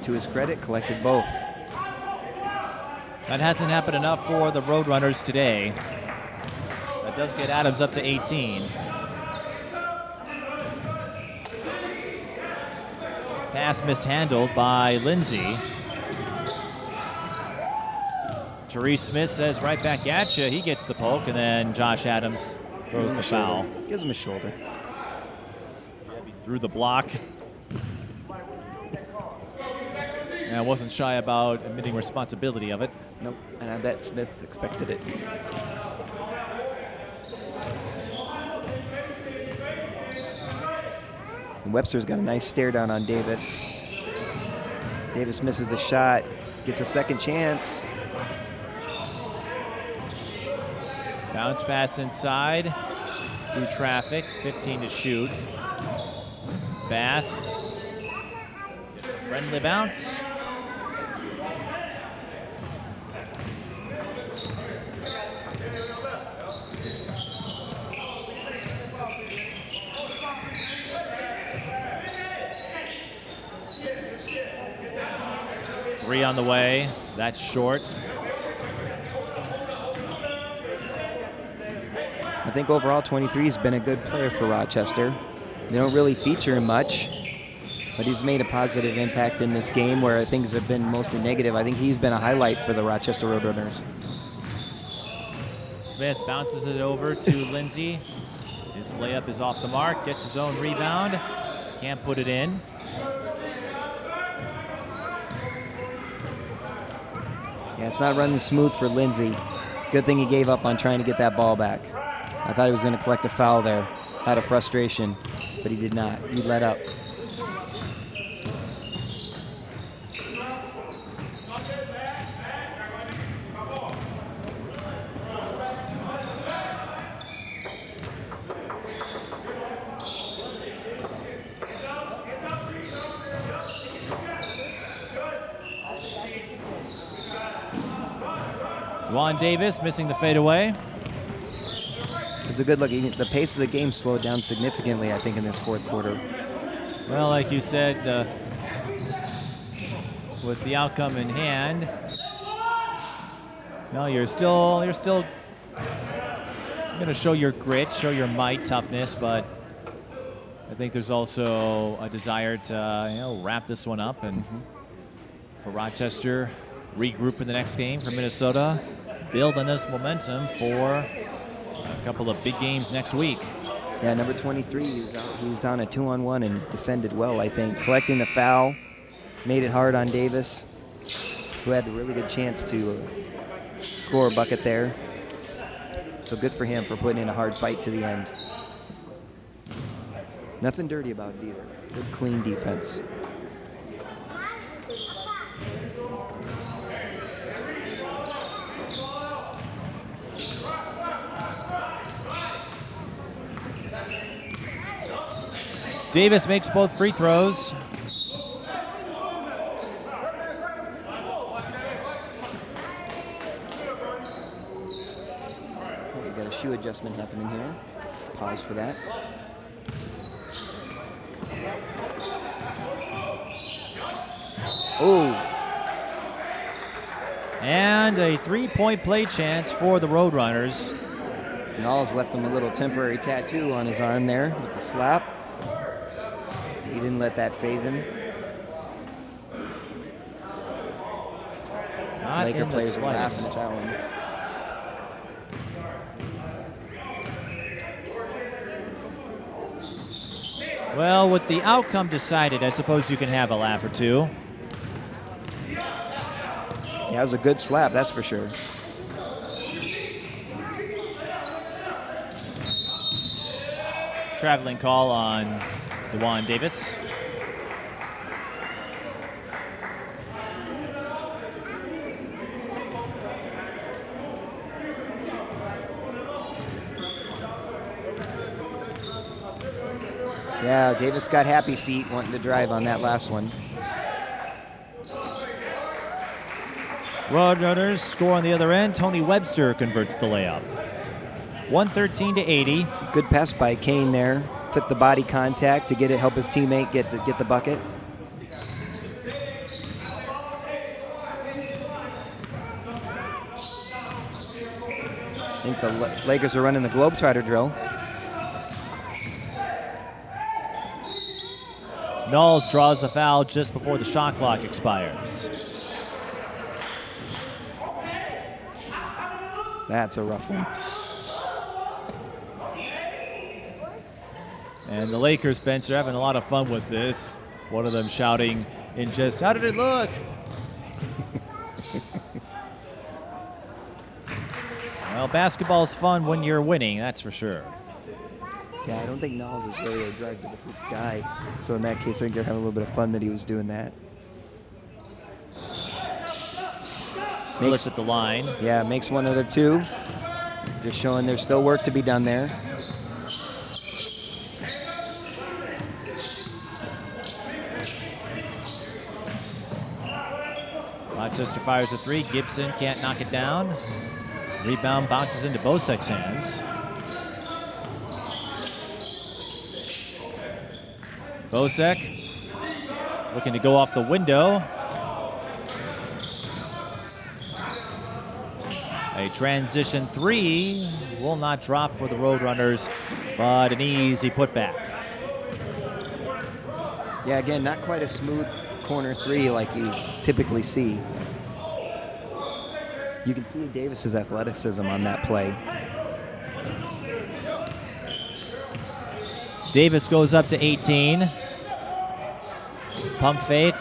To his credit, collected both. That hasn't happened enough for the Roadrunners today. That does get Adams up to 18. Pass mishandled by Lindsay. Therese Smith says right back at you. He gets the poke, and then Josh Adams throws the foul. Gives him a shoulder. Through the block. And I wasn't shy about admitting responsibility of it. Nope, and I bet Smith expected it. And Webster's got a nice stare down on Davis. Davis misses the shot, gets a second chance. Bounce pass inside through traffic, 15 to shoot. Bass gets a friendly bounce. Three on the way, that's short. I think overall 23 has been a good player for Rochester. They don't really feature him much, but he's made a positive impact in this game where things have been mostly negative. I think he's been a highlight for the Rochester Roadrunners. Smith bounces it over to Lindsay. His layup is off the mark, gets his own rebound, can't put it in. Yeah, it's not running smooth for Lindsay. Good thing he gave up on trying to get that ball back. I thought he was going to collect a foul there out of frustration, but he did not. He let up. Juan Davis missing the fadeaway. It was a good look. The pace of the game slowed down significantly, I think, in this fourth quarter. Well, like you said, with the outcome in hand, no, you're still going to show your grit, show your might, toughness, but I think there's also a desire to wrap this one up and for Rochester regroup in the next game for Minnesota, build on this momentum for a couple of big games next week. Yeah, number 23, he was on a 2-on-1 and defended well, I think. Collecting the foul, made it hard on Davis, who had a really good chance to score a bucket there. So good for him for putting in a hard fight to the end. Nothing dirty about it either. Good, clean defense. Davis makes both free throws. We got a shoe adjustment happening here. Pause for that. Oh. And a three-point play chance for the Roadrunners. Knowles left him a little temporary tattoo on his arm there with the slap. He didn't let that phase him. Not Laker in the players were laughing slightest. at that one. Well, with the outcome decided, I suppose you can have a laugh or two. Yeah, it was a good slap, that's for sure. Traveling call on Juan Davis. Yeah, Davis got happy feet wanting to drive on that last one. Roadrunners score on the other end. Tony Webster converts the layup. 113 to 80. Good pass by Kane there. Took the body contact to help his teammate get the bucket. I think the Lakers are running the Globetrotter drill. Knowles draws a foul just before the shot clock expires. That's a rough one. And the Lakers bench are having a lot of fun with this. One of them shouting in just, how did it look? Well, basketball's fun when you're winning, that's for sure. Yeah, I don't think Knowles is really a drive to the hoop guy. So in that case, I think they're having a little bit of fun that he was doing that. Splits at the line. Yeah, makes one of the two. Just showing there's still work to be done there. Rochester fires a three. Gibson can't knock it down. Rebound bounces into Bosek's hands. Bosek looking to go off the window. A transition three will not drop for the Roadrunners, but an easy putback. Yeah, again, not quite a smooth corner three like you typically see. You can see Davis's athleticism on that play. Davis goes up to 18. Pump fake.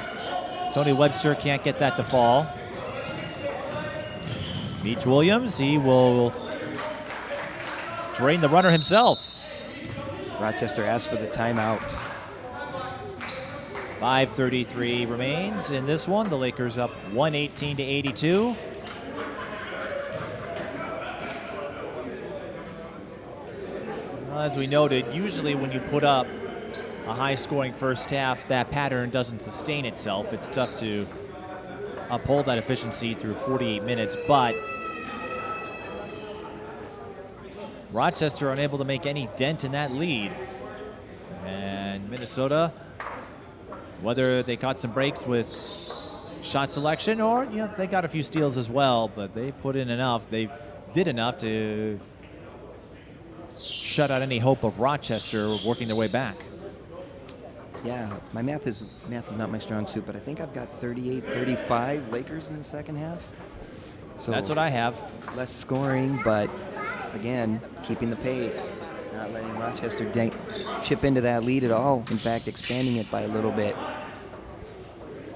Tony Webster can't get that to fall. Meach Williams, he will drain the runner himself. Rochester asked for the timeout. 5:33 remains in this one. The Lakers up 118 to 82. Well, as we noted, usually when you put up a high-scoring first half, that pattern doesn't sustain itself. It's tough to uphold that efficiency through 48 minutes, but Rochester unable to make any dent in that lead. And Minnesota, whether they caught some breaks with shot selection or they got a few steals as well, but they put in enough. They did enough to shut out any hope of Rochester working their way back. Yeah, my math is not my strong suit, but I think I've got 38-35 Lakers in the second half. So that's what I have. Less scoring, but again, keeping the pace, not letting Rochester chip into that lead at all. In fact, expanding it by a little bit.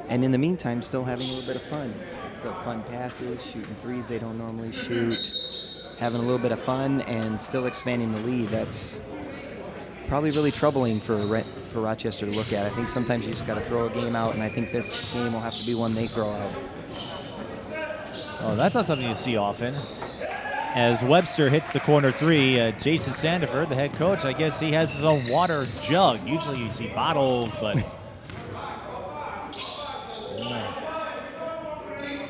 And in the meantime, still having a little bit of fun. Still fun passes, shooting threes they don't normally shoot, having a little bit of fun and still expanding the lead. That's probably really troubling for Rochester to look at. I think sometimes you just got to throw a game out, and I think this game will have to be one they throw out. Oh, that's not something you see often. As Webster hits the corner three, Jason Sandiford, the head coach, I guess he has his own water jug. Usually you see bottles, but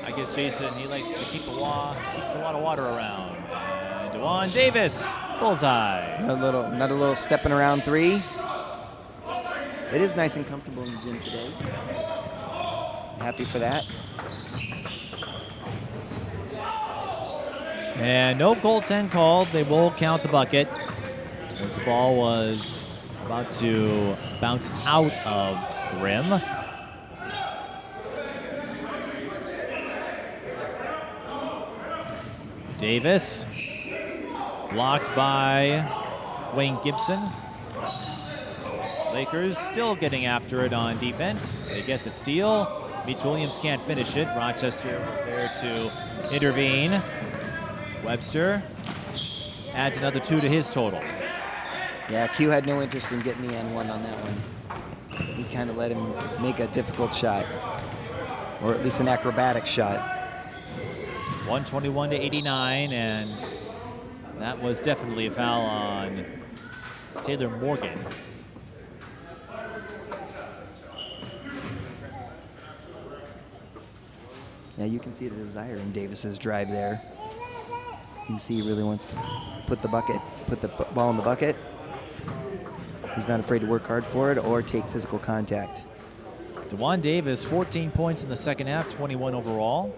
I guess Jason, he likes to keeps a lot of water around. And DeJuan Davis, bullseye. Not a little stepping around three. It is nice and comfortable in the gym today. Happy for that. And no goaltend called. They will count the bucket as the ball was about to bounce out of the rim. Davis blocked by Wayne Gibson. Lakers still getting after it on defense. They get the steal. Meach Williams can't finish it. Rochester was there to intervene. Webster adds another 2 to his total. Yeah, Q had no interest in getting the N1 on that one. He kind of let him make a difficult shot, or at least an acrobatic shot. 121 to 89, and that was definitely a foul on Taylor Morgan. Yeah, you can see the desire in Davis's drive there. You can see he really wants to put the ball in the bucket. He's not afraid to work hard for it or take physical contact. DeJuan Davis, 14 points in the second half, 21 overall.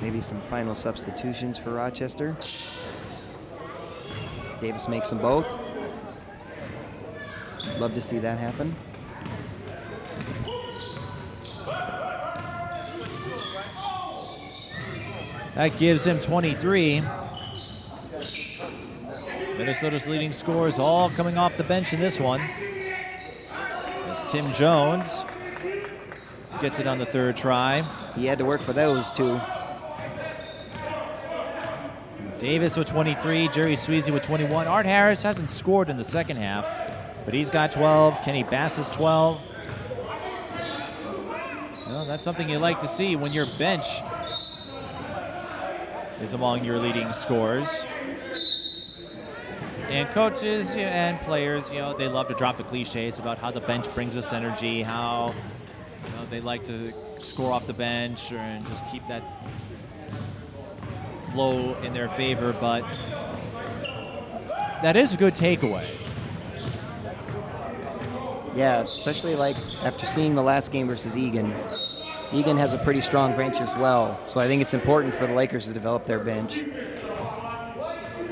Maybe some final substitutions for Rochester. Davis makes them both. Love to see that happen. That gives him 23. Minnesota's leading scorers all coming off the bench in this one. As Tim Jones gets it on the third try. He had to work for those two. Davis with 23, Jerry Sweezy with 21. Art Harris hasn't scored in the second half, but he's got 12. Kenny Bass is 12. Well, that's something you like to see when your bench is among your leading scorers. And coaches and players, they love to drop the cliches about how the bench brings us energy, how they like to score off the bench and just keep that flow in their favor, but that is a good takeaway. Yeah, especially like after seeing the last game versus Egan. Egan has a pretty strong bench as well, so I think it's important for the Lakers to develop their bench.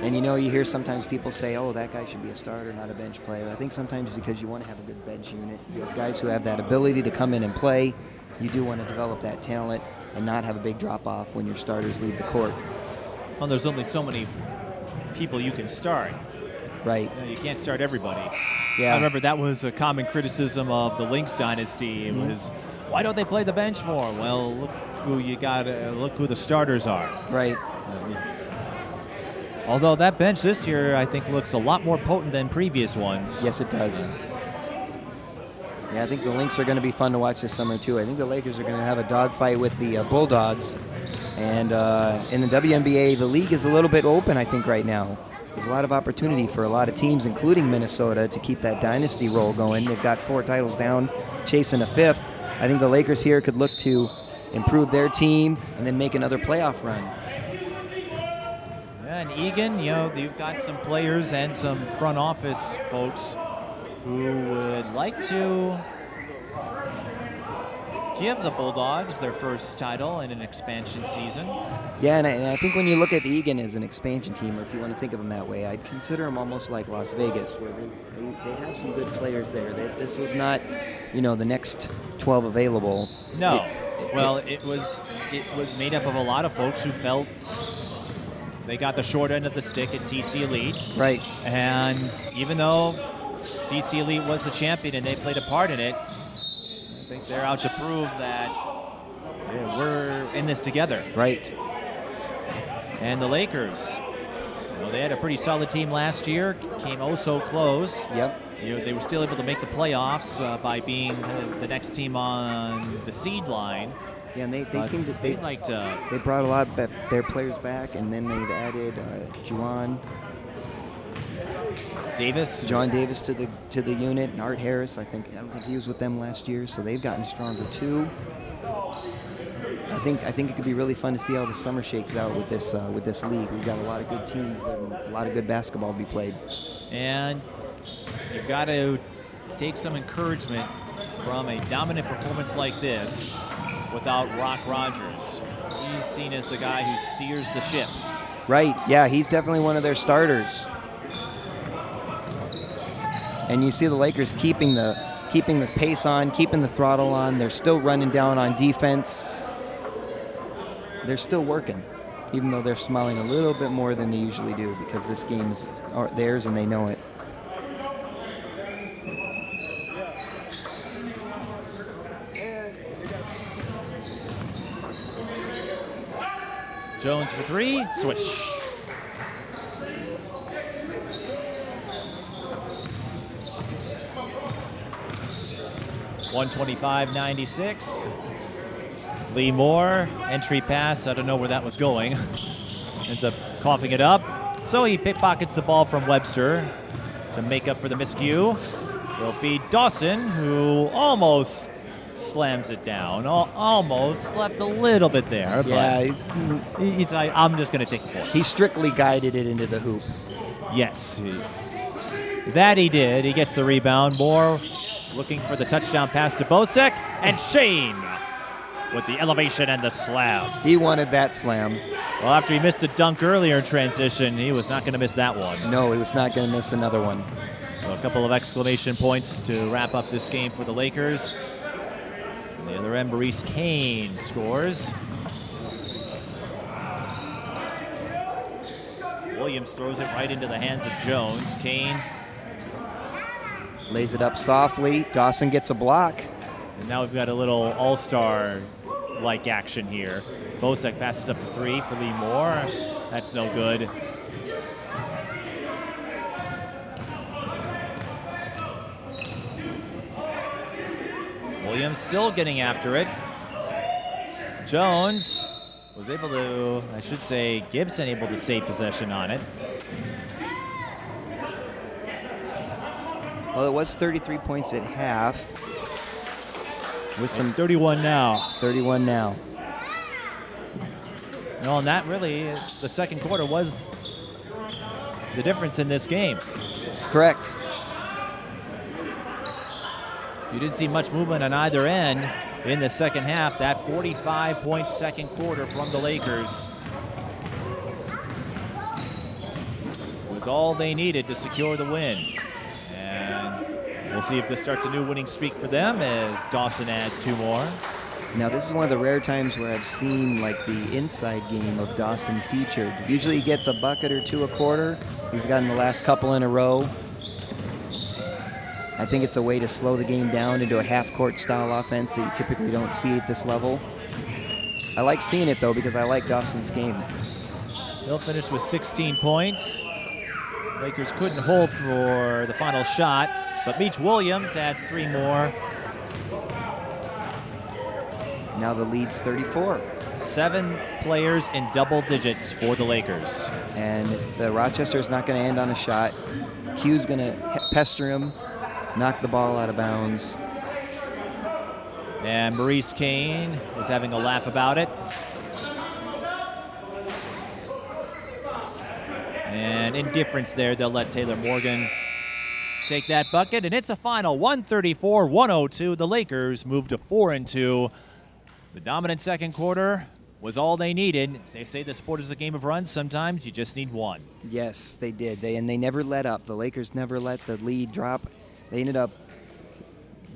And you hear sometimes people say, oh, that guy should be a starter, not a bench player. I think sometimes it's because you want to have a good bench unit. You have guys who have that ability to come in and play. You do want to develop that talent and not have a big drop-off when your starters leave the court. Well, there's only so many people you can start. Right. You can't start everybody. Yeah. I remember that was a common criticism of the Lynx dynasty. It was, why don't they play the bench more? Well, look who the starters are. Right. Although that bench this year, I think, looks a lot more potent than previous ones. Yes, it does. Yeah, I think the Lynx are going to be fun to watch this summer, too. I think the Lakers are going to have a dogfight with the Bulldogs. And in the WNBA, the league is a little bit open, I think, right now. There's a lot of opportunity for a lot of teams, including Minnesota, to keep that dynasty roll going. They've got 4 titles down, chasing a 5th. I think the Lakers here could look to improve their team and then make another playoff run. And Egan, you've got some players and some front office folks who would like to give the Bulldogs their first title in an expansion season. Yeah, and I think when you look at Egan as an expansion team, or if you want to think of them that way, I'd consider them almost like Las Vegas, where they have some good players there. This was not, the next 12 available. No. It was made up of a lot of folks who felt they got the short end of the stick at TC Elite. Right. And even though TC Elite was the champion and they played a part in it, I think they're out to prove that we're in this together. Right. And the Lakers, they had a pretty solid team last year, came oh so close. Yep. They were still able to make the playoffs by being the next team on the seed line. Yeah, and they seem to they brought a lot of their players back, and then they've added John Davis to the unit, and Art Harris. I don't think he was with them last year, so they've gotten stronger too. I think it could be really fun to see how the summer shakes out with this league. We've got a lot of good teams and a lot of good basketball to be played. And you've got to take some encouragement from a dominant performance like this without Roc Rogers. He's seen as the guy who steers the ship. Right, yeah, he's definitely one of their starters. And you see the Lakers keeping the pace on, keeping the throttle on. They're still running down on defense. They're still working, even though they're smiling a little bit more than they usually do because this game is theirs and they know it. Jones for 3, swish. $125.96. Lee Moore, entry pass. I don't know where that was going. Ends up coughing it up. So he pickpockets the ball from Webster to make up for the miscue. They'll feed Dawson, who almost slams it down. Almost left a little bit there. Yeah, but he's like, I'm just going to take the points. He strictly guided it into the hoop. Yes. That he did. He gets the rebound. Moore looking for the touchdown pass to Bosek. And Shane with the elevation and the slam. He wanted that slam. Well, after he missed a dunk earlier in transition, he was not going to miss that one. No, he was not going to miss another one. So a couple of exclamation points to wrap up this game for the Lakers. On the other end, Maurice Kane scores. Williams throws it right into the hands of Jones. Kane. Lays it up softly. Dawson gets a block. And now we've got a little all-star-like action here. Bosek passes up the 3 for Lee Moore. That's no good. Williams still getting after it. Jones was able to, I should say, Gibson able to save possession on it. Well, it was 33 points at half. With some 31 now. 31 now. No, and that really, the second quarter was the difference in this game. Correct. You didn't see much movement on either end in the second half. That 45-point second quarter from the Lakers was all they needed to secure the win. And we'll see if this starts a new winning streak for them as Dawson adds 2 more. Now, this is one of the rare times where I've seen like the inside game of Dawson featured. Usually he gets a bucket or 2 a quarter. He's gotten the last couple in a row. I think it's a way to slow the game down into a half-court style offense that you typically don't see at this level. I like seeing it, though, because I like Dawson's game. He'll finish with 16 points. Lakers couldn't hold for the final shot, but Meach Williams adds 3 more. Now the lead's 34. 7 players in double digits for the Lakers. And the Rochester's not going to end on a shot. Q's going to pester him, knock the ball out of bounds. And Maurice Kane is having a laugh about it. And indifference there, they'll let Taylor Morgan take that bucket, and it's a final 134-102. The Lakers move to 4-2. The dominant second quarter was all they needed. They say the sport is a game of runs. Sometimes you just need one. Yes, they did. They never let up. The Lakers never let the lead drop. They ended up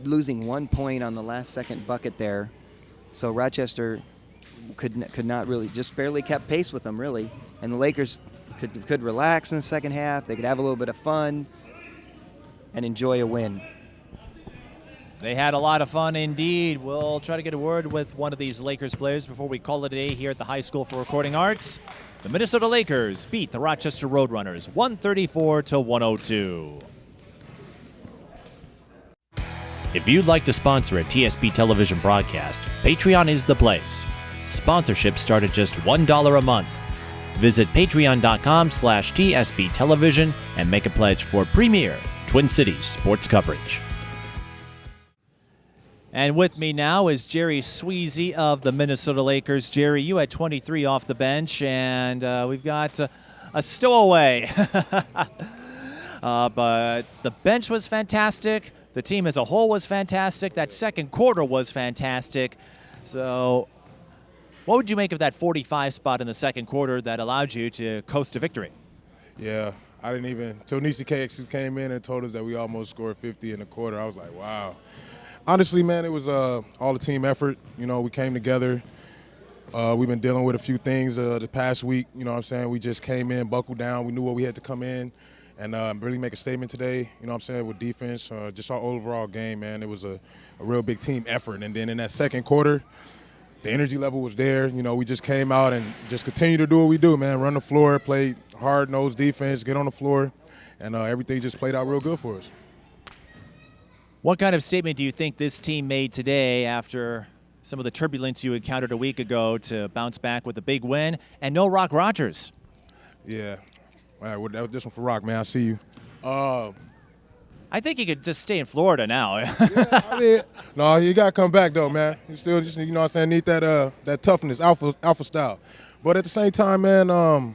losing 1 point on the last second bucket there. So Rochester could not really, just barely kept pace with them, really. And the Lakers could relax in the second half. They could have a little bit of fun and enjoy a win. They had a lot of fun indeed. We'll try to get a word with one of these Lakers players before we call it a day here at the High School for Recording Arts. The Minnesota Lakers beat the Rochester Roadrunners 134-102. If you'd like to sponsor a TSP television broadcast, Patreon is the place. Sponsorships start at just $1 a month. Visit patreon.com/TSP television and make a pledge for premier Twin Cities sports coverage. And with me now is Jerry Sweezy of the Minnesota Lakers. Jerry, you had 23 off the bench, and we've got a stowaway. But the bench was fantastic. The team as a whole was fantastic. That second quarter was fantastic. So what would you make of that 45 spot in the second quarter that allowed you to coast to victory? Yeah, I didn't even – until Nisi K came in and told us that we almost scored 50 in the quarter, I was like, wow. Honestly, man, it was all a team effort. You know, we came together. We've been dealing with a few things the past week. You know what I'm saying? We just came in, buckled down. We knew what we had to come in and really make a statement today, you know what I'm saying, with defense. Just our overall game, man. It was a real big team effort. And then in that second quarter, the energy level was there. You know, we just came out and just continued to do what we do, man. Run the floor, play hard-nosed defense, get on the floor, and everything just played out real good for us. What kind of statement do you think this team made today after some of the turbulence you encountered a week ago to bounce back with a big win and no Roc Rogers? Yeah. All right, well, that was this one for Roc, man. I see you. I think he could just stay in Florida now. Yeah, I mean, no, you got to come back, though, man. You still just, you know what I'm saying, need that toughness, alpha style. But at the same time, man, a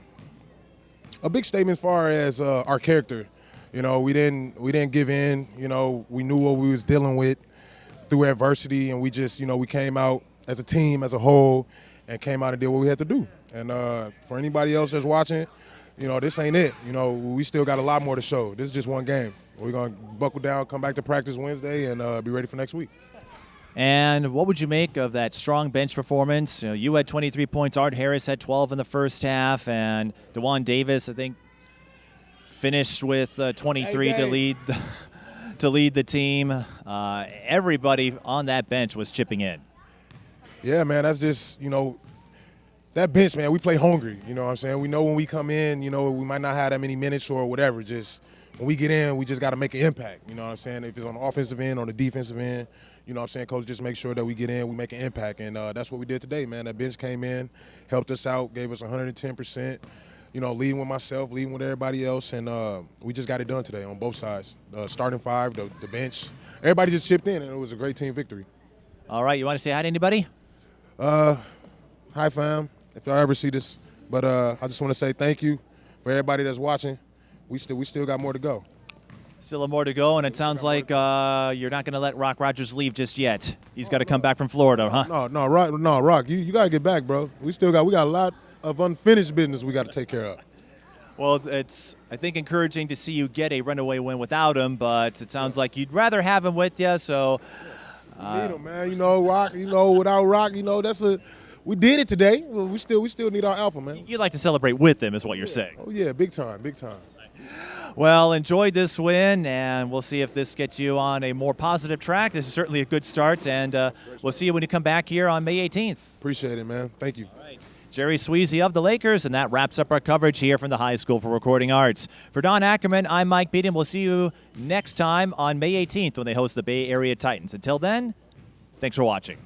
big statement as far as our character. You know, we didn't give in. You know, we knew what we was dealing with through adversity, and we just, you know, we came out as a team, as a whole, and came out and did what we had to do. And for anybody else that's watching, you know, this ain't it. You know, we still got a lot more to show. This is just one game. We're going to buckle down, come back to practice Wednesday, and be ready for next week. And what would you make of that strong bench performance? You had 23 points. Art Harris had 12 in the first half, and DeJuan Davis, I think, finished with 23 to lead the team. Everybody on that bench was chipping in. Yeah, man, that's just, that bench, man, we play hungry, you know what I'm saying? We know when we come in, we might not have that many minutes or whatever. Just when we get in, we just got to make an impact, you know what I'm saying? If it's on the offensive end, on the defensive end, you know what I'm saying? Coach, just make sure that we get in, we make an impact. And that's what we did today, man. That bench came in, helped us out, gave us 110%, leading with myself, leading with everybody else. And we just got it done today on both sides. Starting five, the bench. Everybody just chipped in, and it was a great team victory. All right, you want to say hi to anybody? Hi, fam, if y'all ever see this. But I just want to say thank you for everybody that's watching. We still got more to go. Still more to go, and it sounds like you're not going to let Roc Rogers leave just yet. He's got to come back from Florida, huh? No, Roc, you got to get back, bro. We got a lot of unfinished business we got to take care of. Well, it's, I think, encouraging to see you get a runaway win without him, but it sounds like you'd rather have him with you, so. We need him, man. Roc, without Roc, we did it today. We still need our alpha, man. You'd like to celebrate with him is what you're saying. Oh, yeah, big time. Well, enjoy this win, and we'll see if this gets you on a more positive track. This is certainly a good start, and we'll see you when you come back here on May 18th. Appreciate it, man. Thank you. All right. Jerry Sweezy of the Lakers, and that wraps up our coverage here from the High School for Recording Arts. For Don Ackerman, I'm Mike Peden. We'll see you next time on May 18th when they host the Bay Area Titans. Until then, thanks for watching.